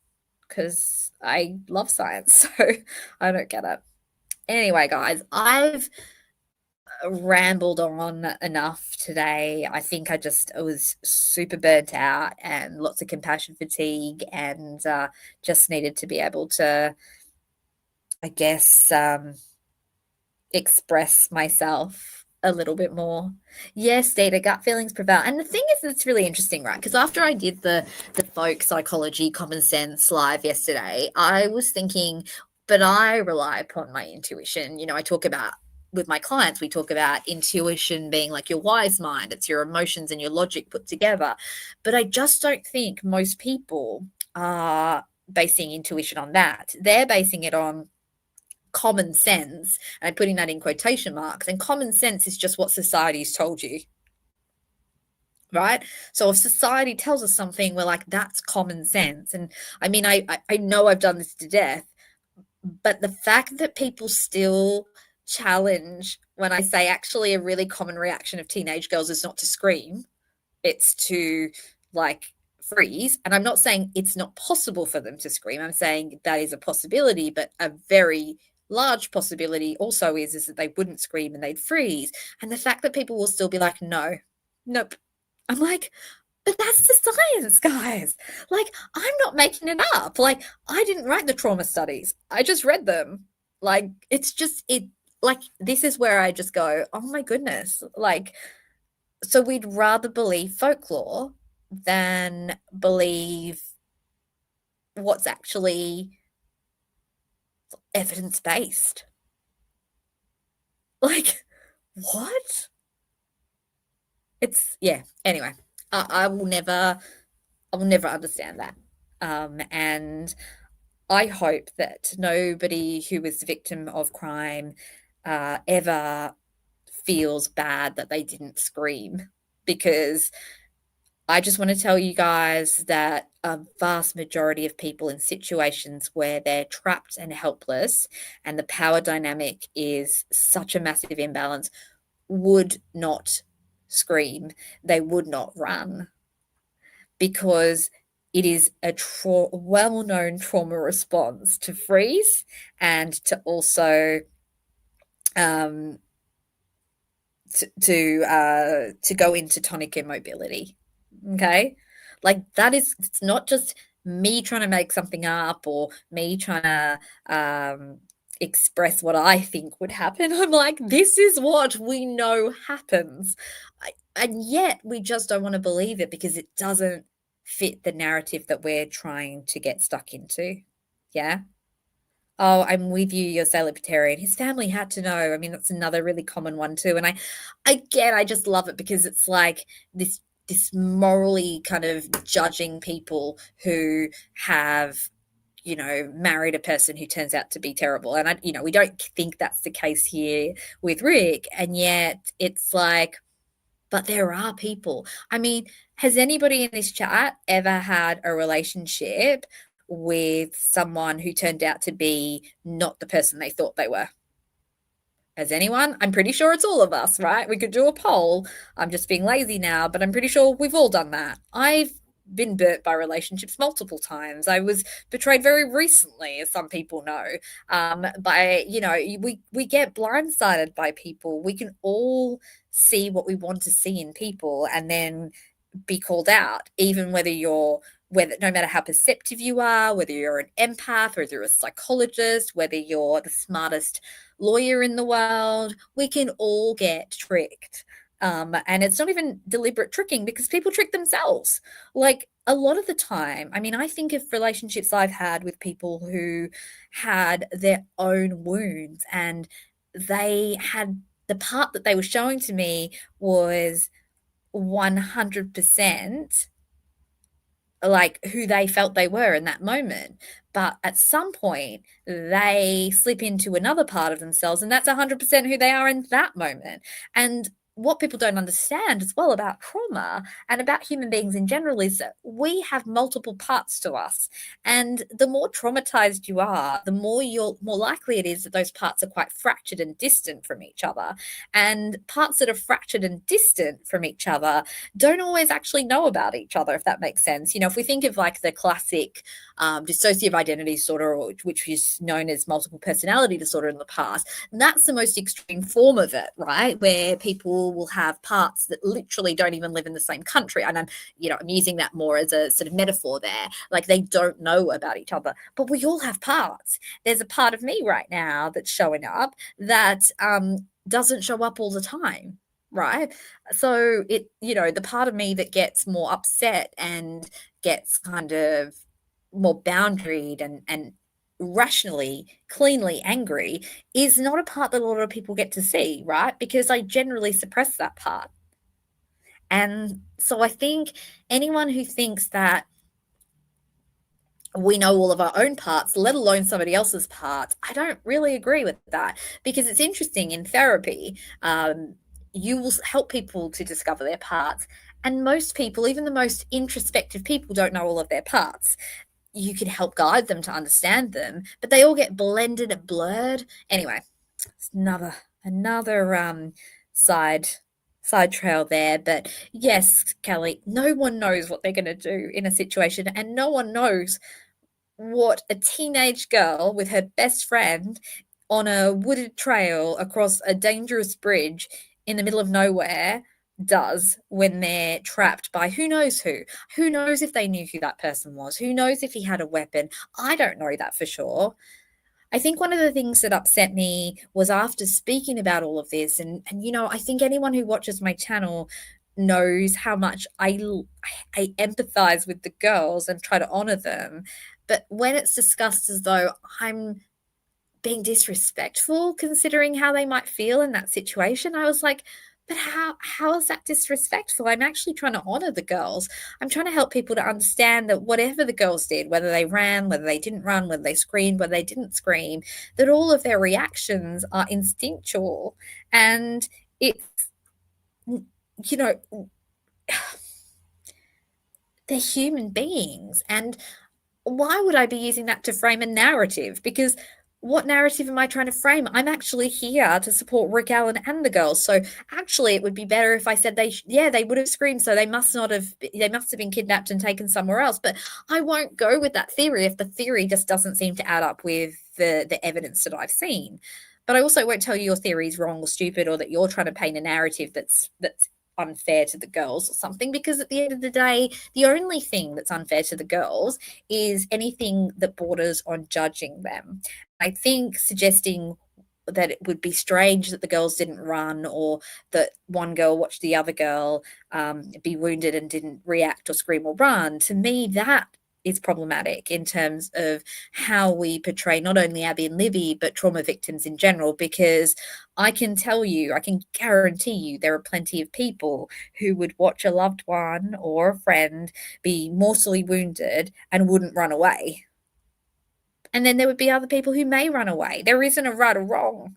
because I love science, so I don't get it. Anyway, guys, I've rambled on enough today. I think I was super burnt out and lots of compassion fatigue, and just needed to be able to, I guess, express myself a little bit more. Yes, data gut feelings prevail. And the thing is, it's really interesting, right? Because after I did the folk psychology common sense live yesterday, I was thinking, but I rely upon my intuition. I talk about, with my clients, we talk about intuition being like your wise mind. It's your emotions and your logic put together. But I just don't think most people are basing intuition on that. They're basing it on common sense, and I'm putting that in quotation marks. And common sense is just what society's told you, right? So if society tells us something, we're like, that's common sense. And I mean, I know I've done this to death, but the fact that people still challenge when I say actually a really common reaction of teenage girls is not to scream, it's to like freeze. And I'm not saying it's not possible for them to scream. I'm saying that is a possibility, but a very large possibility also is that they wouldn't scream and they'd freeze. And the fact that people will still be like, no, nope. I'm like, but that's the science, guys. Like, I'm not making it up. Like, I didn't write the trauma studies. I just read them. Like, it's just it. like, this is where I just go, oh my goodness. Like, so we'd rather believe folklore than believe what's actually evidence based. Like, what? It's, yeah. Anyway, I will never understand that. And I hope that nobody who was the victim of crime ever feels bad that they didn't scream, because I just want to tell you guys that a vast majority of people in situations where they're trapped and helpless and the power dynamic is such a massive imbalance would not scream. They would not run, because it is a well-known trauma response to freeze and to also um, to go into tonic immobility. Okay, like that is, it's not just me trying to make something up or me trying to express what I think would happen. I'm like, this is what we know happens. And yet we just don't want to believe it because it doesn't fit the narrative that we're trying to get stuck into. Yeah. Oh, I'm with you, you're celebritarian. His family had to know. I mean, that's another really common one too. And again, I just love it because it's like this morally kind of judging people who have, married a person who turns out to be terrible. And we don't think that's the case here with Rick. And yet it's like, but there are people. I mean, has anybody in this chat ever had a relationship with someone who turned out to be not the person they thought they were? Has anyone? I'm pretty sure it's all of us, right? We could do a poll. I'm just being lazy now, but I'm pretty sure we've all done that. I've been burnt by relationships multiple times. I was betrayed very recently, as some people know. By we get blindsided by people. We can all see what we want to see in people, and then be called out, even whether no matter how perceptive you are, whether you're an empath, whether you're a psychologist, whether you're the smartest lawyer in the world, we can all get tricked. And it's not even deliberate tricking because people trick themselves. Like a lot of the time, I mean, I think of relationships I've had with people who had their own wounds, and they had the part that they were showing to me was 100% like who they felt they were in that moment. But at some point, they slip into another part of themselves, and that's 100% who they are in that moment. And what people don't understand as well about trauma and about human beings in general is that we have multiple parts to us. And the more traumatized you are, the more likely it is that those parts are quite fractured and distant from each other. And parts that are fractured and distant from each other don't always actually know about each other, if that makes sense. If we think of like the classic dissociative identity disorder, which is known as multiple personality disorder in the past, that's the most extreme form of it, right? Where people will have parts that literally don't even live in the same country. And I'm using that more as a sort of metaphor there. Like they don't know about each other, but we all have parts. There's a part of me right now that's showing up that doesn't show up all the time, right? So the part of me that gets more upset and gets kind of more boundaried and rationally, cleanly angry is not a part that a lot of people get to see, right? Because I generally suppress that part. And so I think anyone who thinks that we know all of our own parts, let alone somebody else's parts, I don't really agree with that, because it's interesting in therapy. You will help people to discover their parts. And most people, even the most introspective people, don't know all of their parts. You can help guide them to understand them, but they all get blended and blurred. Anyway, it's another side trail there. But yes, Kelly, no one knows what they're going to do in a situation, and no one knows what a teenage girl with her best friend on a wooded trail across a dangerous bridge in the middle of nowhere does when they're trapped by who knows who. Who knows if they knew who that person was? Who knows if he had a weapon? I don't know that for sure. I think one of the things that upset me was after speaking about all of this, and I think anyone who watches my channel knows how much I empathize with the girls and try to honor them. But when it's discussed as though I'm being disrespectful considering how they might feel in that situation, I was like, but how is that disrespectful? I'm actually trying to honor the girls. I'm trying to help people to understand that whatever the girls did, whether they ran, whether they didn't run, whether they screamed, whether they didn't scream, that all of their reactions are instinctual. And it's, you know, they're human beings. And why would I be using that to frame a narrative? Because what narrative am I trying to frame? I'm actually here to support Rick Allen and the girls. So actually, it would be better if I said they would have screamed. So they must have been kidnapped and taken somewhere else. But I won't go with that theory if the theory just doesn't seem to add up with the evidence that I've seen. But I also won't tell you your theory is wrong or stupid, or that you're trying to paint a narrative that's unfair to the girls or something, because at the end of the day, the only thing that's unfair to the girls is anything that borders on judging them. I think suggesting that it would be strange that the girls didn't run, or that one girl watched the other girl be wounded and didn't react or scream or run, to me, that is problematic in terms of how we portray not only Abby and Libby, but trauma victims in general. Because I can tell you, I can guarantee you, there are plenty of people who would watch a loved one or a friend be mortally wounded and wouldn't run away. And then there would be other people who may run away. There isn't a right or wrong.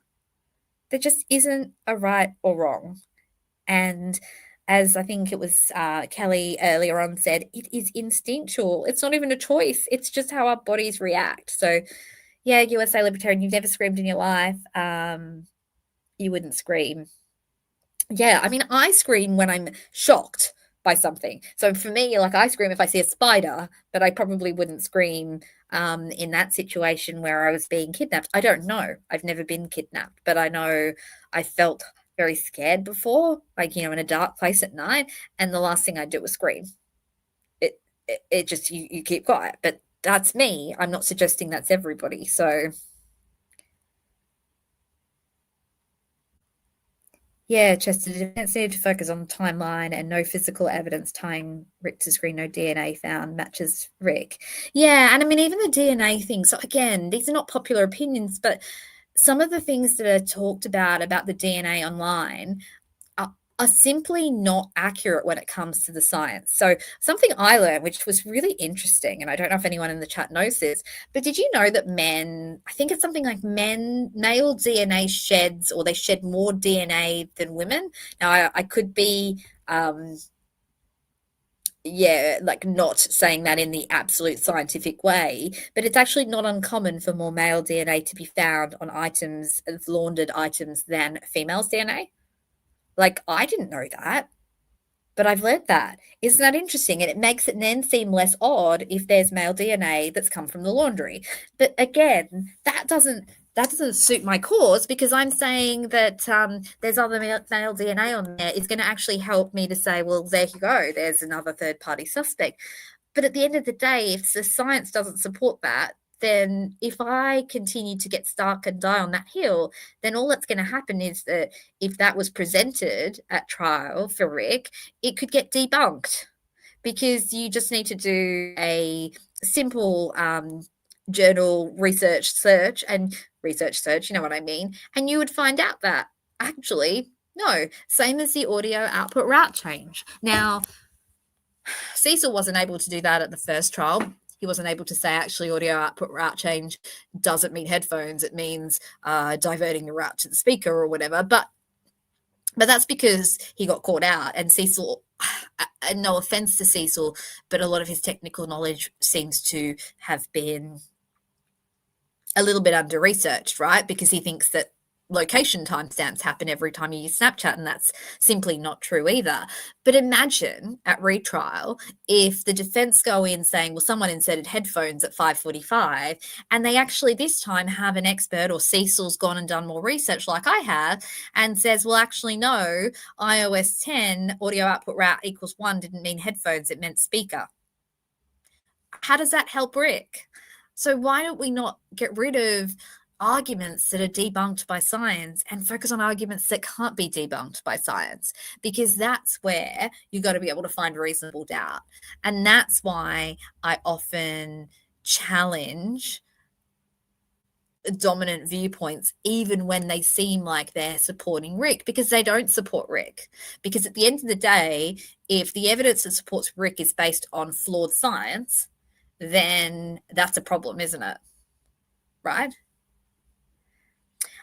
There just isn't a right or wrong. And as I think it was Kelly earlier on said, it is instinctual. It's not even a choice. It's just how our bodies react. So, yeah, USA Libertarian, you've never screamed in your life. You wouldn't scream. Yeah, I mean, I scream when I'm shocked by something. So for me, like, I scream if I see a spider, but I probably wouldn't scream in that situation where I was being kidnapped. I don't know. I've never been kidnapped, but I know I felt very scared before, like, in a dark place at night, and the last thing I do was scream. It just, you keep quiet, but that's me. I'm not suggesting that's everybody. So yeah, Chester, defense needed to focus on the timeline and no physical evidence tying Rick to screen, no DNA found matches Rick. Yeah, and I mean, even the DNA thing. So again, these are not popular opinions, but some of the things that are talked about the DNA online are simply not accurate when it comes to the science. So something I learned, which was really interesting, and I don't know if anyone in the chat knows this, but did you know that men, I think it's something like male DNA sheds, or they shed more DNA than women. Now, I could be yeah, like, not saying that in the absolute scientific way, but it's actually not uncommon for more male DNA to be found on items, laundered items, than female's DNA. Like, I didn't know that, but I've learned that. Isn't that interesting? And it makes it then seem less odd if there's male DNA that's come from the laundry. But again, that doesn't suit my cause, because I'm saying that there's other male DNA on there is going to actually help me to say, well, there you go, there's another third party suspect. But at the end of the day, if the science doesn't support that, then if I continue to get stuck and die on that hill, then all that's going to happen is that if that was presented at trial for Rick, it could get debunked, because you just need to do a simple journal research search, you know what I mean? And you would find out that actually, no, same as the audio output route change. Now, Cecil wasn't able to do that at the first trial. He wasn't able to say, actually, audio output route change doesn't mean headphones. It means diverting the route to the speaker or whatever. But that's because he got caught out. And Cecil, and no offense to Cecil, but a lot of his technical knowledge seems to have been a little bit under researched, right? Because he thinks that location timestamps happen every time you use Snapchat, and that's simply not true either. But imagine at retrial if the defense go in saying, well, someone inserted headphones at 5:45, and they actually this time have an expert, or Cecil's gone and done more research like I have, and says, well, actually, no, iOS 10 audio output route equals 1 didn't mean headphones, it meant speaker. How does that help Rick? So why don't we not get rid of arguments that are debunked by science and focus on arguments that can't be debunked by science, because that's where you got to be able to find reasonable doubt. And that's why I often challenge dominant viewpoints, even when they seem like they're supporting Rick, because they don't support Rick. Because at the end of the day, if the evidence that supports Rick is based on flawed science, then that's a problem, isn't it? Right?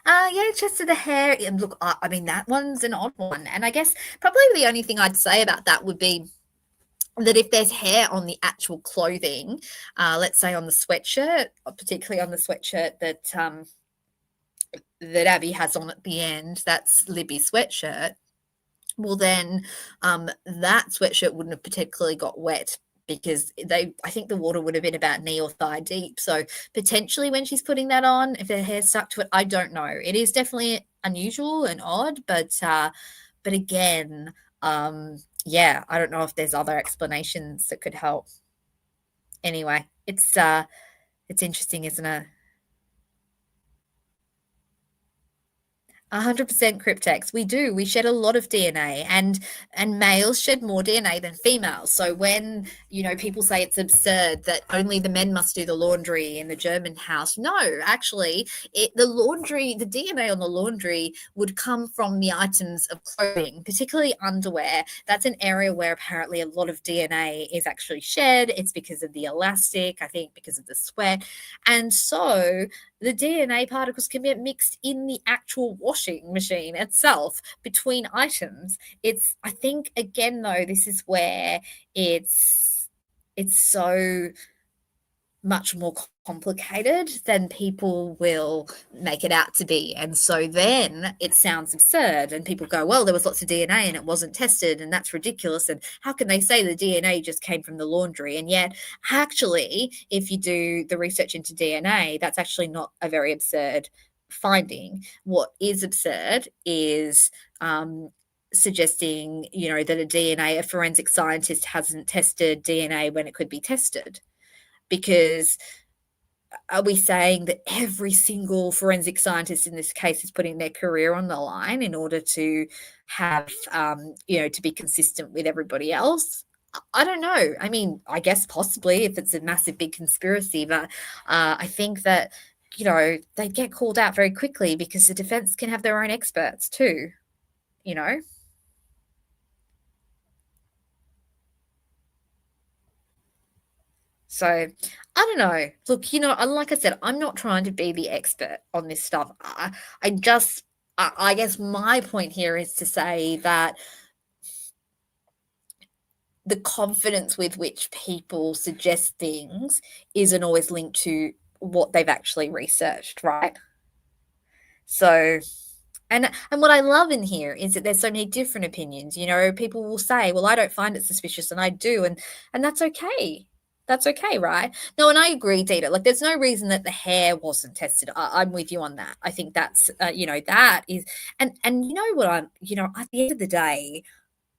Yeah, chest of the hair. Look, I mean, that one's an odd one. And I guess probably the only thing I'd say about that would be that if there's hair on the actual clothing, let's say on the sweatshirt, particularly on the sweatshirt that Abby has on at the end, that's Libby's sweatshirt. Well, then that sweatshirt wouldn't have particularly got wet, because I think the water would have been about knee or thigh deep. So potentially when she's putting that on, if her hair's stuck to it, I don't know. It is definitely unusual and odd, but again, yeah, I don't know if there's other explanations that could help. Anyway, it's interesting, isn't it? 100% cryptex. We do. We shed a lot of DNA, and males shed more DNA than females. So when, people say it's absurd that only the men must do the laundry in the German house, no, actually, the DNA on the laundry would come from the items of clothing, particularly underwear. That's an area where apparently a lot of DNA is actually shed. It's because of the elastic, I think because of the sweat. And so the DNA particles can get mixed in the actual washing machine itself between items. I think, again, though, this is where it's so much more complicated than people will make it out to be. And so then it sounds absurd, and people go, well, there was lots of DNA and it wasn't tested, and that's ridiculous. And how can they say the DNA just came from the laundry? And yet, actually, if you do the research into DNA, that's actually not a very absurd finding. What is absurd is suggesting, that a forensic scientist hasn't tested DNA when it could be tested. Because are we saying that every single forensic scientist in this case is putting their career on the line in order to have, to be consistent with everybody else? I don't know. I mean, I guess possibly if it's a massive big conspiracy, but I think that, they get called out very quickly, because the defense can have their own experts too, you know? So I don't know. Look, like I said, I'm not trying to be the expert on this stuff. I guess my point here is to say that the confidence with which people suggest things isn't always linked to what they've actually researched, right? So, and what I love in here is that there's so many different opinions. People will say, well, I don't find it suspicious, and I do, and that's okay. That's okay, right? No, and I agree, Dita. Like, there's no reason that the hair wasn't tested. I'm with you on that. I think that's, that is, and you know what at the end of the day,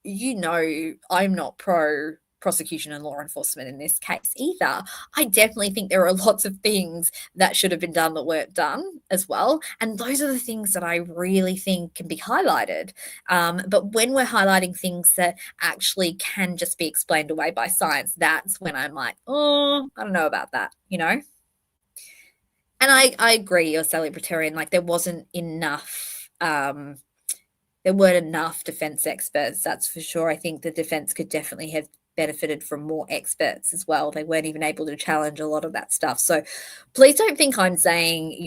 I'm not pro prosecution and law enforcement in this case either. I definitely think there are lots of things that should have been done that weren't done as well. And those are the things that I really think can be highlighted. But when we're highlighting things that actually can just be explained away by science, that's when I'm like, oh, I don't know about that, And I agree, you're libertarian. Like, there wasn't enough there weren't enough defense experts, that's for sure. I think the defense could definitely have benefited from more experts as well. They weren't even able to challenge a lot of that stuff. So please don't think I'm saying,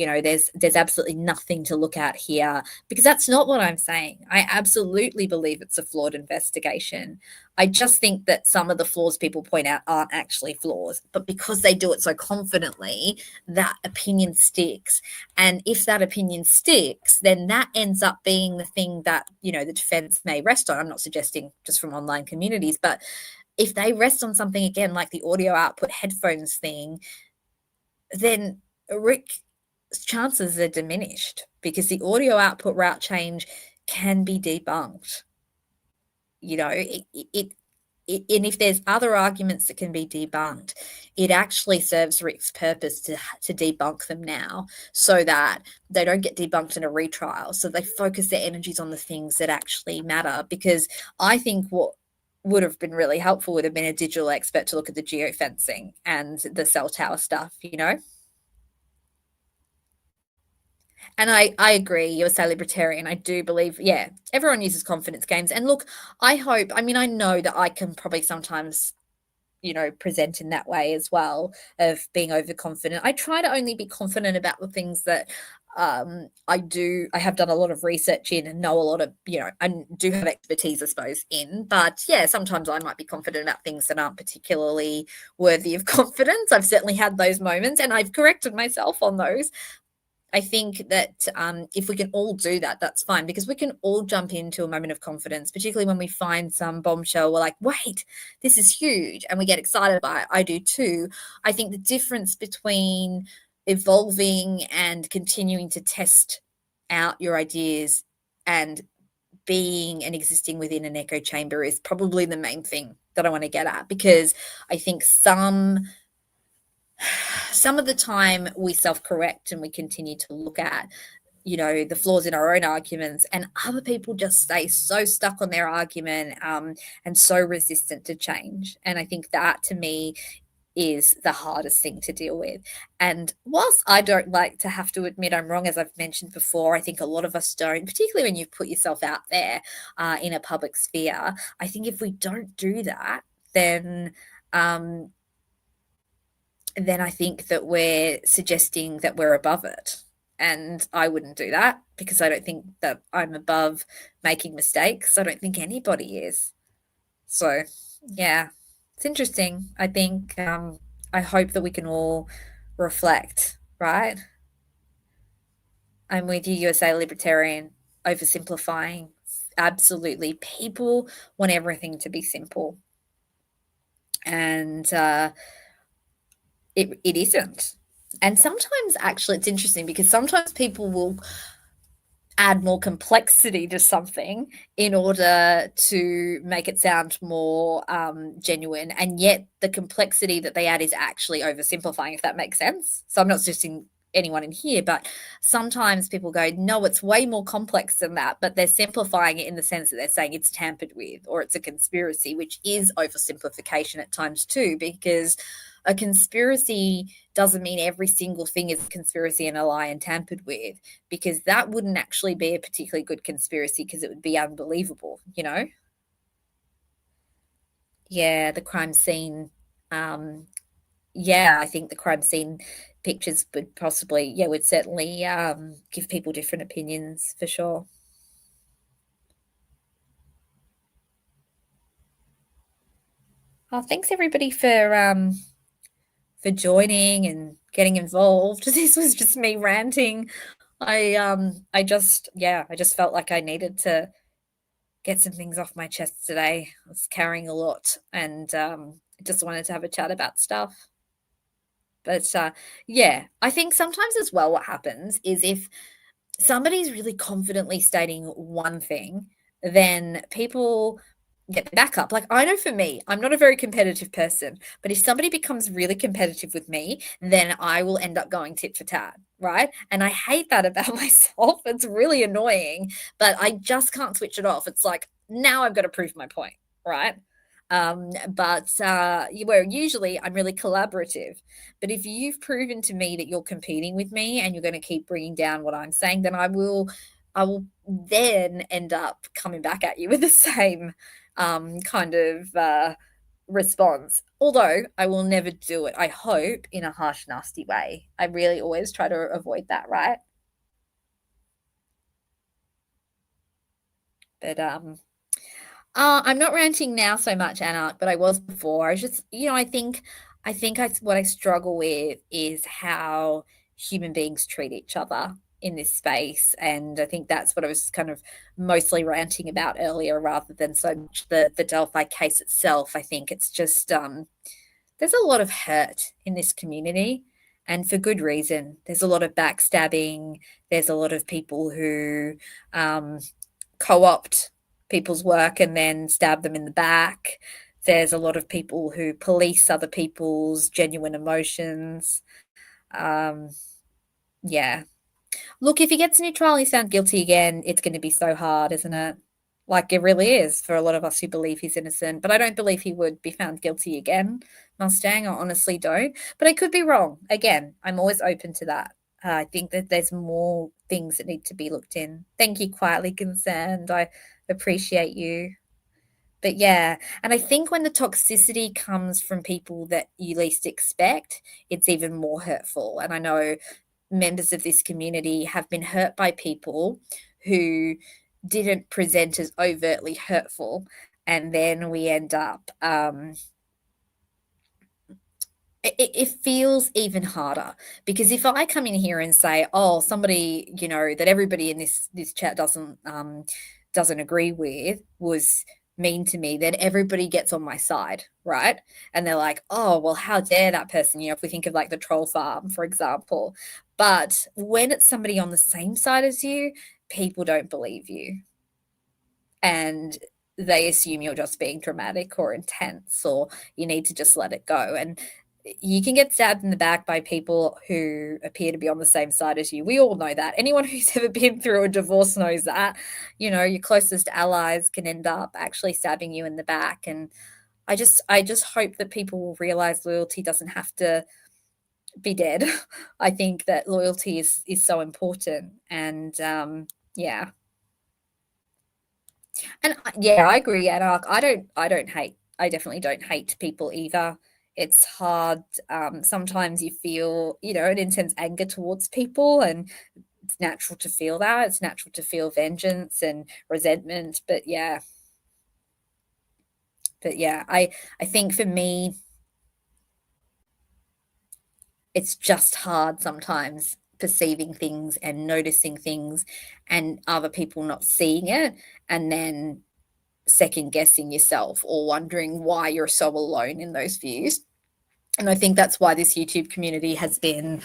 there's absolutely nothing to look at here, because that's not what I'm saying. I absolutely believe it's a flawed investigation. I just think that some of the flaws people point out aren't actually flaws, but because they do it so confidently, that opinion sticks. And if that opinion sticks, then that ends up being the thing that, the defense may rest on. I'm not suggesting just from online communities, but if they rest on something, again, like the audio output headphones thing, then Rick's chances are diminished, because the audio output route change can be debunked. and if there's other arguments that can be debunked, it actually serves Rick's purpose to debunk them now, so that they don't get debunked in a retrial. So they focus their energies on the things that actually matter. Because I think what would have been really helpful would have been a digital expert to look at the geofencing and the cell tower stuff, you know? And I agree, you're a libertarian. I do believe, yeah, everyone uses confidence games. And look, I hope, I mean, I know that I can probably sometimes, present in that way as well, of being overconfident. I try to only be confident about the things that I have done a lot of research in and know a lot of, I do have expertise, I suppose, in. But yeah, sometimes I might be confident about things that aren't particularly worthy of confidence. I've certainly had those moments and I've corrected myself on those. I think that if we can all do that, that's fine, because we can all jump into a moment of confidence, particularly when we find some bombshell. We're like, wait, this is huge. And we get excited by it. I do too. I think the difference between evolving and continuing to test out your ideas and being and existing within an echo chamber is probably the main thing that I want to get at, because I think some of the time we self-correct and we continue to look at the flaws in our own arguments, and other people just stay so stuck on their argument, and so resistant to change. And I think that, to me, is the hardest thing to deal with. And whilst I don't like to have to admit I'm wrong, as I've mentioned before, I think a lot of us don't, particularly when you've put yourself out there in a public sphere. I think if we don't do that, um, then I think that we're suggesting that we're above it. And I wouldn't do that, because I don't think that I'm above making mistakes. I don't think anybody is. So, yeah, it's interesting. I think I hope that we can all reflect, right? I'm with you, USA Libertarian, oversimplifying. Absolutely. People want everything to be simple. And it isn't. And sometimes, actually, it's interesting, because sometimes people will add more complexity to something in order to make it sound more genuine, and yet the complexity that they add is actually oversimplifying, if that makes sense. So I'm not suggesting anyone in here, but sometimes people go, no, it's way more complex than that, but they're simplifying it in the sense that they're saying it's tampered with or it's a conspiracy, which is oversimplification at times too, because a conspiracy doesn't mean every single thing is a conspiracy and a lie and tampered with, because that wouldn't actually be a particularly good conspiracy, because it would be unbelievable, Yeah, the crime scene. Yeah, I think the crime scene pictures would possibly, yeah, would certainly give people different opinions for sure. Oh, thanks everybody for joining and getting involved. This was just me ranting. I just felt like I needed to get some things off my chest today. I was carrying a lot, and I just wanted to have a chat about stuff. But yeah, I think sometimes as well what happens is, if somebody's really confidently stating one thing, then people get the backup. Like, I know for me, I'm not a very competitive person, but if somebody becomes really competitive with me, then I will end up going tit for tat, right? And I hate that about myself. It's really annoying, but I just can't switch it off. It's like, now I've got to prove my point, right? But where usually I'm really collaborative. But if you've proven to me that you're competing with me and you're going to keep bringing down what I'm saying, then I will then end up coming back at you with the same kind of response. Although I will never do it, I hope, in a harsh, nasty way. I really always try to avoid that, right? But I'm not ranting now so much, Anna, but I was before. I was just, what I struggle with is how human beings treat each other in this space. And I think that's what I was kind of mostly ranting about earlier, rather than so much the Delphi case itself. I think it's just there's a lot of hurt in this community, and for good reason. There's a lot of backstabbing. There's a lot of people who um, co-opt people's work and then stab them in the back. there's a lot of people who police other people's genuine emotions. Um, yeah. Look, if he gets a new trial and he's found guilty again, it's going to be so hard, isn't it? Like it really is for a lot of us who believe he's innocent. But I don't believe he would be found guilty again, Mustang. I honestly don't. But I could be wrong. Again, I'm always open to that. I think that there's more things that need to be looked in. Thank you, Quietly Concerned. I appreciate you. But yeah, and I think when the toxicity comes from people that you least expect, it's even more hurtful. And I know members of this community have been hurt by people who didn't present as overtly hurtful. And then we end up it feels even harder because if I come in here and say, "Oh, somebody that everybody in this chat doesn't agree with was mean to me," then everybody gets on my side, right? And they're like, "Oh, well, how dare that person?" If we think of like the troll farm, for example. But when it's somebody on the same side as you, people don't believe you, and they assume you're just being dramatic or intense or you need to just let it go. And you can get stabbed in the back by people who appear to be on the same side as you. We all know that. Anyone who's ever been through a divorce knows that. Your closest allies can end up actually stabbing you in the back. And I just hope that people will realize loyalty doesn't have to be dead. I think that loyalty is so important. And yeah. And yeah, I agree, Anarch. I definitely don't hate people either. It's hard. Sometimes you feel, an intense anger towards people, and it's natural to feel that. It's natural to feel vengeance and resentment. But yeah, I think for me, it's just hard sometimes perceiving things and noticing things and other people not seeing it, and then second guessing yourself or wondering why you're so alone in those views. And I think that's why this YouTube community has been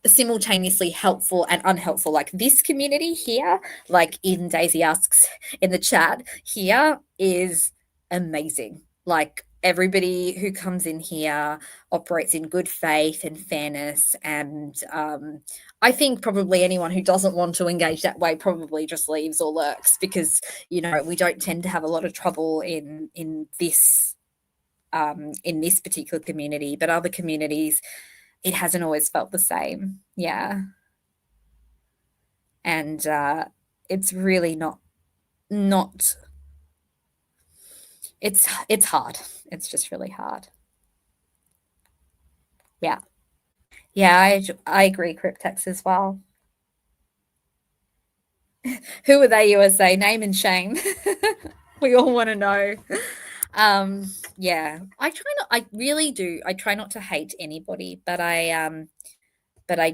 simultaneously helpful and unhelpful. Like this community here, like in Daisy Asks in the chat, here is amazing. Like everybody who comes in here operates in good faith and fairness. And I think probably anyone who doesn't want to engage that way probably just leaves or lurks because, we don't tend to have a lot of trouble in this particular community, but other communities, it hasn't always felt the same. Yeah. And it's really not it's hard. It's just really hard. Yeah. Yeah, I agree, Cryptex as well. Who are they, USA? Name and shame. We all want to know. Yeah. I really do. I try not to hate anybody, but I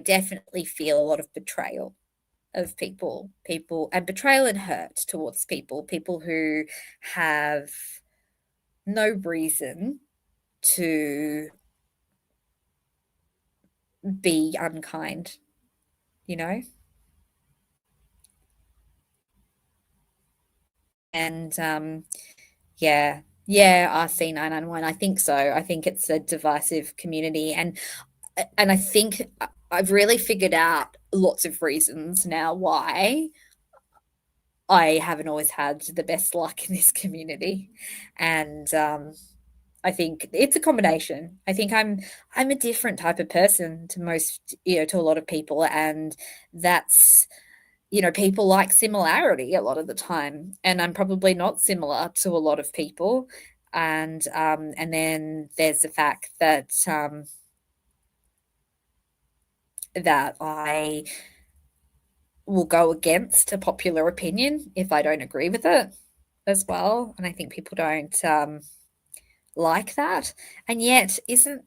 definitely feel a lot of betrayal of people and betrayal and hurt towards people who have no reason to be unkind, you know? And yeah, yeah, RC991. I think so. I think it's a divisive community, and I think I've really figured out lots of reasons now why I haven't always had the best luck in this community. And I think it's a combination. I think I'm a different type of person to most, to a lot of people, and that's people like similarity a lot of the time, and I'm probably not similar to a lot of people. And then there's the fact that I will go against a popular opinion if I don't agree with it as well. And I think people don't like that. And yet, isn't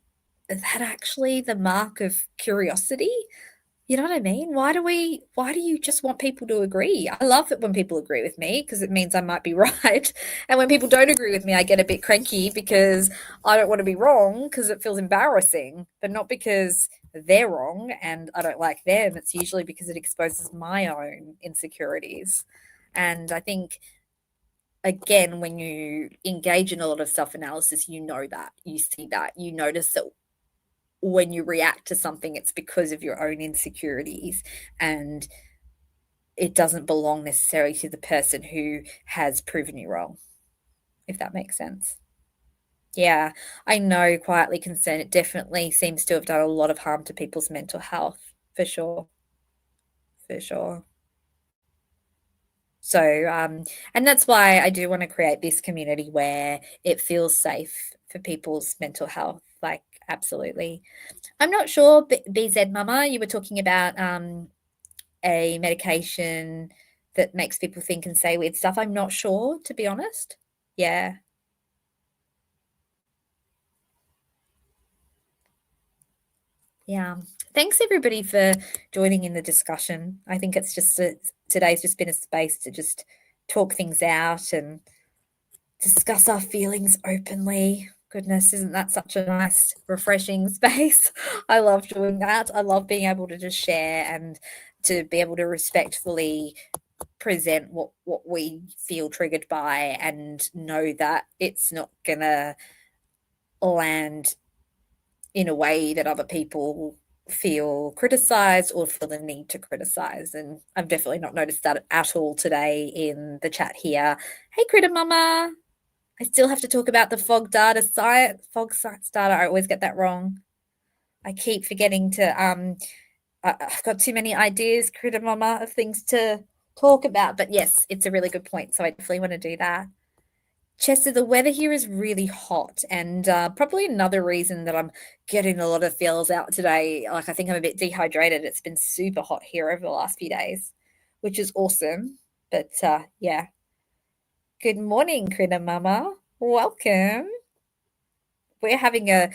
that actually the mark of curiosity? You know what I mean? Why do you just want people to agree? I love it when people agree with me because it means I might be right. And when people don't agree with me, I get a bit cranky because I don't want to be wrong because it feels embarrassing, but not because they're wrong and I don't like them. It's usually because it exposes my own insecurities. And I think again, when you engage in a lot of self-analysis, you know that, you see that, you notice that when you react to something, it's because of your own insecurities, and it doesn't belong necessarily to the person who has proven you wrong, if that makes sense. Yeah, I know, quietly concerned. It definitely seems to have done a lot of harm to people's mental health, for sure, for sure. So, and that's why I do want to create this community where it feels safe for people's mental health. Like, absolutely. I'm not sure, BZ Mama, you were talking about a medication that makes people think and say weird stuff. I'm not sure, to be honest. Yeah. Yeah. Thanks everybody for joining in the discussion. I think it's just today's just been a space to just talk things out and discuss our feelings openly. Goodness, isn't that such a nice, refreshing space? I love doing that. I love being able to just share and to be able to respectfully present what we feel triggered by and know that it's not gonna land in a way that other people feel criticized or feel the need to criticize. And I've definitely not noticed that at all today in the chat here. Hey, Critter Mama. I still have to talk about the fog science data. I always get that wrong. I keep forgetting to I've got too many ideas, Critter Mama, of things to talk about. But yes, it's a really good point. So I definitely want to do that. Chester, the weather here is really hot, and probably another reason that I'm getting a lot of feels out today. Like, I think I'm a bit dehydrated. It's been super hot here over the last few days, which is awesome. But yeah. Good morning, Critter Mama. Welcome. We're having a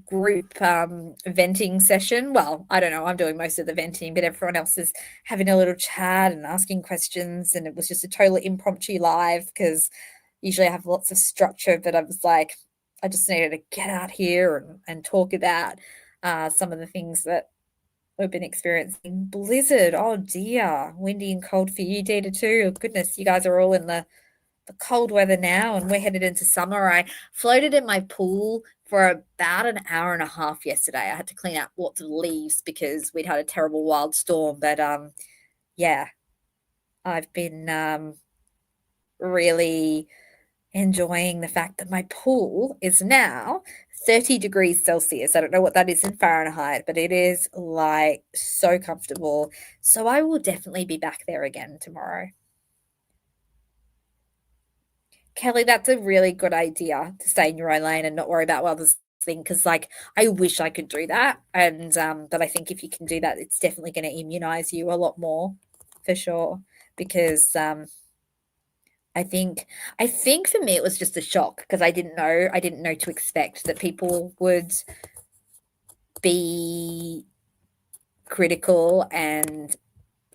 group venting session. Well, I don't know. I'm doing most of the venting, but everyone else is having a little chat and asking questions. And it was just a totally impromptu live because usually I have lots of structure, but I was like, I just needed to get out here and talk about some of the things that we've been experiencing. Blizzard, oh dear, windy and cold for you, Dita too. Oh, goodness, you guys are all in the cold weather now, and we're headed into summer. I floated in my pool for about an hour and a half yesterday. I had to clean out lots of leaves because we'd had a terrible wild storm. But yeah, I've been really enjoying the fact that my pool is now 30 degrees Celsius. I don't know what that is in Fahrenheit, but it is like so comfortable. So I will definitely be back there again tomorrow. Kelly, that's a really good idea to stay in your own lane and not worry about what others think. Because, like, I wish I could do that, and but I think if you can do that, it's definitely going to immunize you a lot more, for sure. Because I think for me it was just a shock because I didn't know to expect that people would be critical and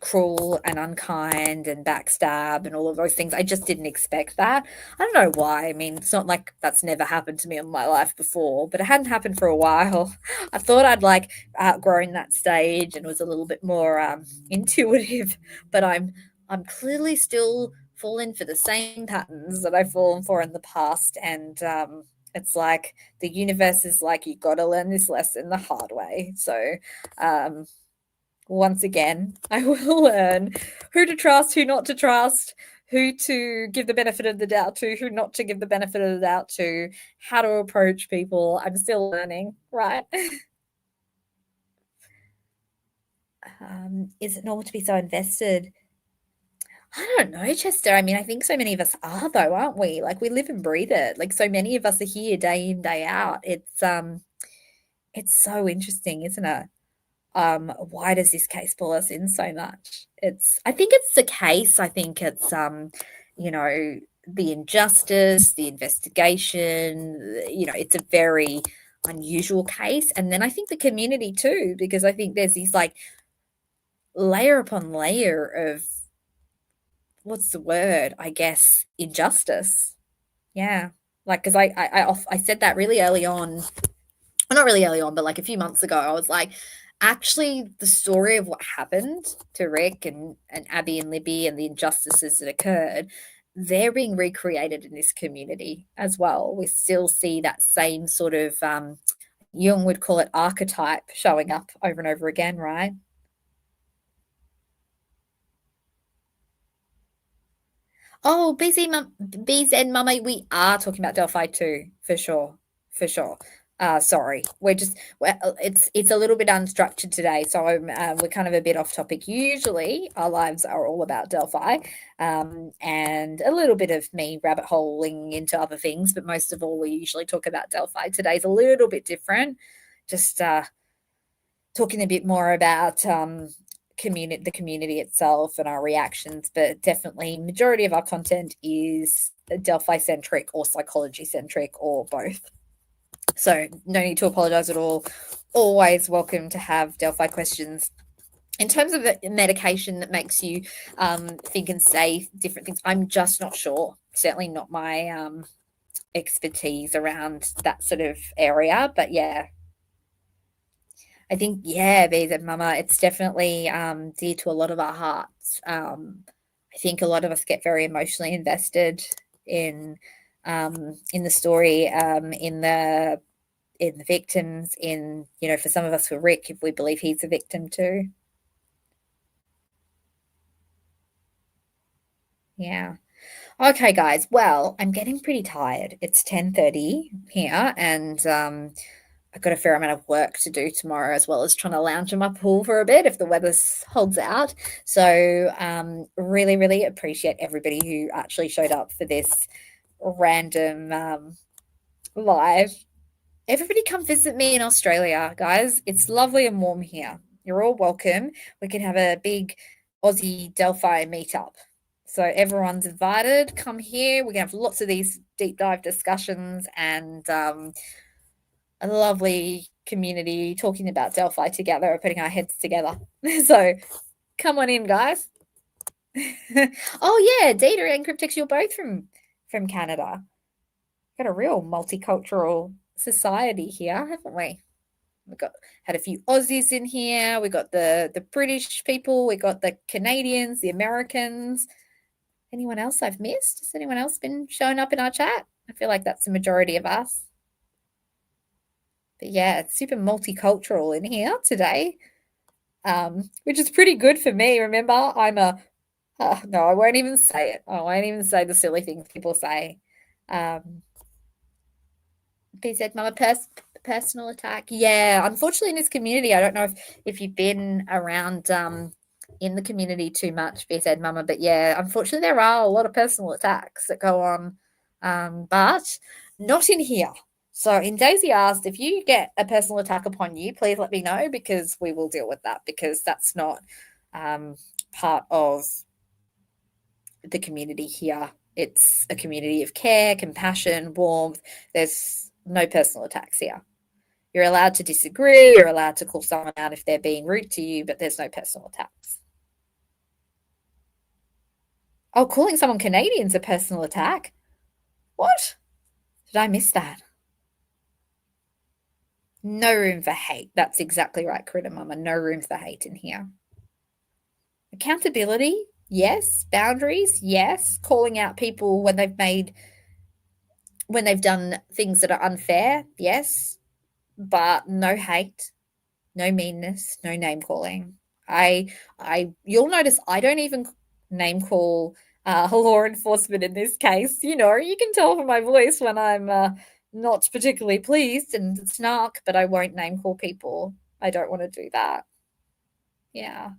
cruel and unkind and backstab and all of those things. I just didn't expect that. I don't know why. I mean, it's not like that's never happened to me in my life before, but it hadn't happened for a while. I thought I'd like outgrown that stage and was a little bit more intuitive, but I'm clearly still falling for the same patterns that I've fallen for in the past, and it's like the universe is like, you got to learn this lesson the hard way. So once again, I will learn who to trust, who not to trust, who to give the benefit of the doubt to, who not to give the benefit of the doubt to, how to approach people. I'm still learning, right? Is it normal to be so invested? I don't know, Chester. I mean, I think so many of us are though, aren't we? Like, we live and breathe it. Like, so many of us are here day in, day out. It's so interesting, isn't it? Why does this case pull us in so much? I think it's the case. I think it's you know, the injustice, the investigation, you know, it's a very unusual case. And then I think the community too, because I think there's these like layer upon layer of what's the word? I guess injustice. Yeah. Like, because I said that really early on, well, not really early on, but like a few months ago, I was like, actually, the story of what happened to Rick and Abby and Libby and the injustices that occurred, they're being recreated in this community as well. We still see that same sort of Jung would call it archetype showing up over and over again, right? Oh, BZ Mummy, we are talking about Delphi too, for sure, for sure. Sorry, it's a little bit unstructured today, so we're kind of a bit off topic. Usually, our lives are all about Delphi, and a little bit of me rabbit holing into other things, but most of all, we usually talk about Delphi. Today's a little bit different, just talking a bit more about the community itself and our reactions, but definitely majority of our content is Delphi centric or psychology centric or both. So no need to apologize at all. Always welcome to have Delphi questions. In terms of the medication that makes you think and say different things, I'm just not sure. Certainly not my expertise around that sort of area, but yeah, I think, yeah, Bees and Mama, it's definitely dear to a lot of our hearts. I think a lot of us get very emotionally invested in the story, in the victims, in, you know, for some of us, for Rick, if we believe he's a victim too. Yeah. Okay, guys. Well, I'm getting pretty tired. It's 10:30 here, and I've got a fair amount of work to do tomorrow, as well as trying to lounge in my pool for a bit if the weather holds out. So, really, really appreciate everybody who actually showed up for this random live. Everybody come visit me in Australia, guys. It's lovely and warm here. You're all welcome. We can have a big Aussie Delphi meetup. So everyone's invited. Come here. We can have lots of these deep dive discussions and a lovely community talking about Delphi together, putting our heads together. So come on in, guys. Oh yeah, Data and Cryptex, you're both from Canada. Got a real multicultural society here, haven't we? We've got had a few Aussies in here. We got the British people. We got the Canadians, the Americans. Anyone else I've missed? Has anyone else been showing up in our chat? I feel like that's the majority of us. But yeah, it's super multicultural in here today, which is pretty good for me. Remember, I'm a no, I won't even say it. I won't even say the silly things people say. BZ Mama personal attack. Yeah, unfortunately in this community, I don't know if you've been around in the community too much, BZ Mama, but yeah, unfortunately there are a lot of personal attacks that go on, but not in here. So in Daisy asked, if you get a personal attack upon you, please let me know, because we will deal with that, because that's not part of the community here. It's a community of care, compassion, warmth. There's no personal attacks here. You're allowed to disagree. You're allowed to call someone out if they're being rude to you, but there's no personal attacks. Oh, calling someone Canadian's a personal attack? What? Did I miss that? No room for hate. That's exactly right, Critter Mama. No room for hate in here. Accountability, yes. Boundaries, yes. Calling out people when they've done things that are unfair, yes. But no hate, no meanness, no name calling. You'll notice I don't even name call law enforcement in this case. You know, you can tell from my voice when I'm not particularly pleased and snark, but I won't name call people. I don't want to do that. Yeah.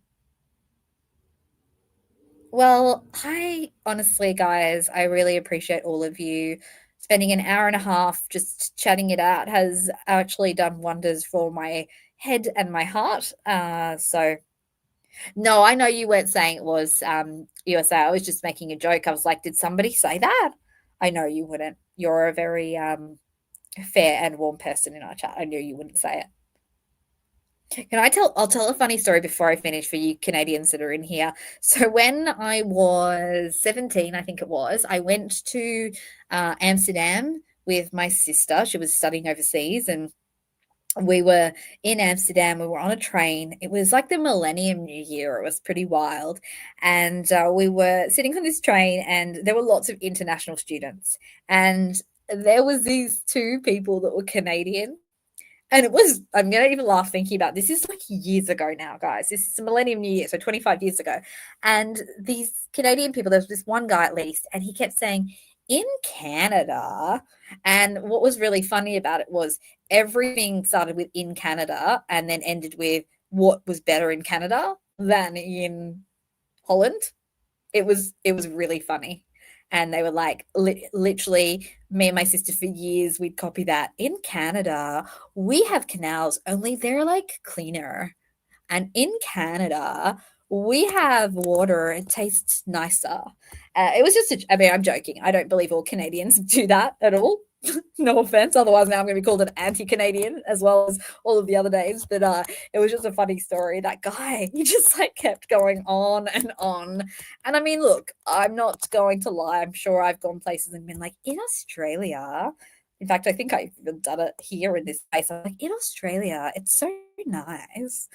Well, I honestly, guys, I really appreciate all of you. Spending an hour and a half just chatting it out has actually done wonders for my head and my heart. So, no, I know you weren't saying it was USA. I was just making a joke. I was like, did somebody say that? I know you wouldn't. You're a very fair and warm person in our chat. I knew you wouldn't say it. I'll tell a funny story before I finish for you Canadians that are in here. So when I was 17, I think it was, I went to Amsterdam with my sister. She was studying overseas, and we were in Amsterdam. We were on a train. It was like the Millennium New Year. It was pretty wild. And we were sitting on this train, and there were lots of international students. And there was these two people that were Canadian. And it was, I'm going to even laugh thinking about this. This is like years ago now, guys. This is the Millennium New Year, so 25 years ago. And these Canadian people, there was this one guy at least, and he kept saying, in Canada. And what was really funny about it was everything started with in Canada and then ended with what was better in Canada than in Holland. It was really funny. And they were like, literally, me and my sister for years, we'd copy that. In Canada, we have canals, only they're like cleaner. And in Canada, we have water. It tastes nicer. It was just, I mean, I'm joking. I don't believe all Canadians do that at all. No offense. Otherwise, now I'm going to be called an anti-Canadian as well as all of the other names. But it was just a funny story. That guy, he just like kept going on and on. And I mean, look, I'm not going to lie. I'm sure I've gone places and been like, in Australia. In fact, I think I've even done it here in this place. I'm like, in Australia, it's so nice.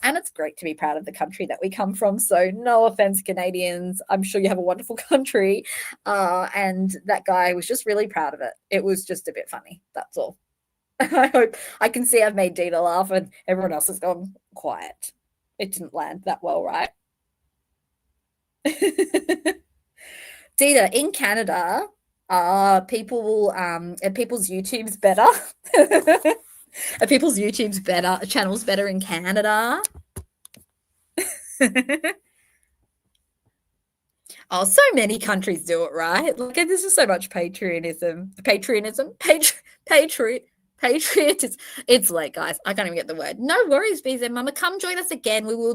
And it's great to be proud of the country that we come from. So, no offense, Canadians. I'm sure you have a wonderful country. And that guy was just really proud of it. It was just a bit funny. That's all. I hope I can see I've made Dina laugh and everyone else has gone quiet. It didn't land that well, right? Dina, in Canada, are people's YouTube's better? Are people's YouTube's better? Channels better in Canada? Oh, so many countries do it, right? Like this is so much patriotism. It's late, guys. I can't even get the word. No worries, BZ Mama. Come join us again. We will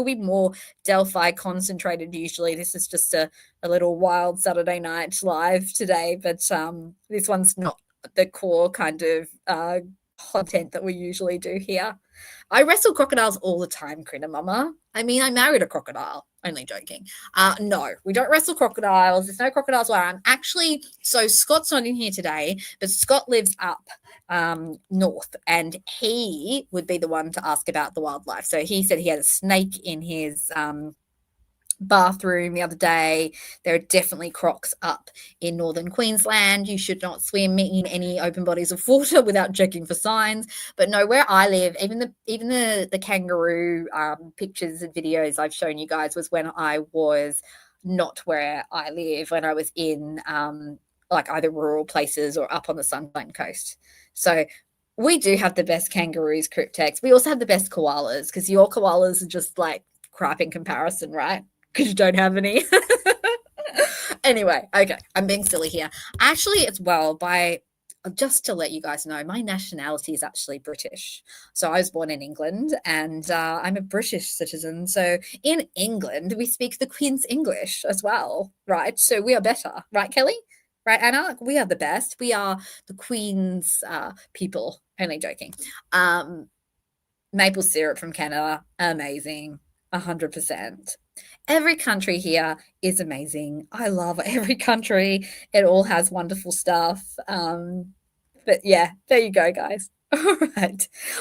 be more Delphi concentrated usually. This is just a little wild Saturday night live today, but this one's not the core kind of content that we usually do here. I wrestle crocodiles all the time, Critter Mama. I mean, I married a crocodile. Only joking. No, we don't wrestle crocodiles. There's no crocodiles where I'm actually. So Scott's not in here today, but Scott lives up north, and he would be the one to ask about the wildlife. So he said he had a snake in his bathroom the other day. There are definitely crocs up in northern Queensland. You should not swim in any open bodies of water without checking for signs. But no, where I live, even the kangaroo pictures and videos I've shown you guys was when I was not where I live, when I was in like either rural places or up on the Sunshine Coast. So we do have the best kangaroos, Cryptex. We also have the best koalas because your koalas are just like crap in comparison, right? Because you don't have any. Anyway, okay, I'm being silly here. Actually, as well, by just to let you guys know, my nationality is actually British. So I was born in England and I'm a British citizen. So in England, we speak the Queen's English as well, right? So we are better, right, Kelly? Right, Anna? We are the best. We are the Queen's people. Only joking. Maple syrup from Canada, amazing. 100%. Every country here is amazing. I love every country. It all has wonderful stuff. But yeah, there you go, guys.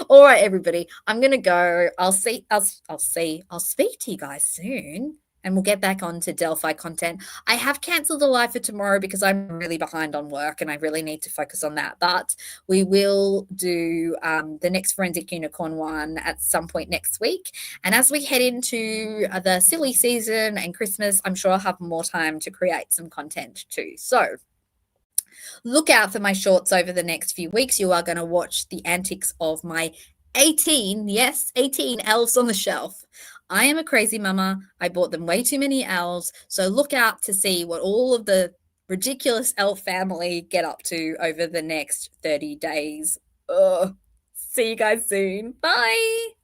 All right, everybody. I'm gonna go. I'll speak to you guys soon. And we'll get back on to Delphi content. I have cancelled the live for tomorrow because I'm really behind on work and I really need to focus on that. But we will do the next Forensic Unicorn one at some point next week. And as we head into the silly season and Christmas, I'm sure I'll have more time to create some content too. So look out for my shorts over the next few weeks. You are going to watch the antics of my 18, yes, 18 elves on the shelf. I am a crazy mama. I bought them way too many elves. So look out to see what all of the ridiculous elf family get up to over the next 30 days. Ugh. See you guys soon. Bye.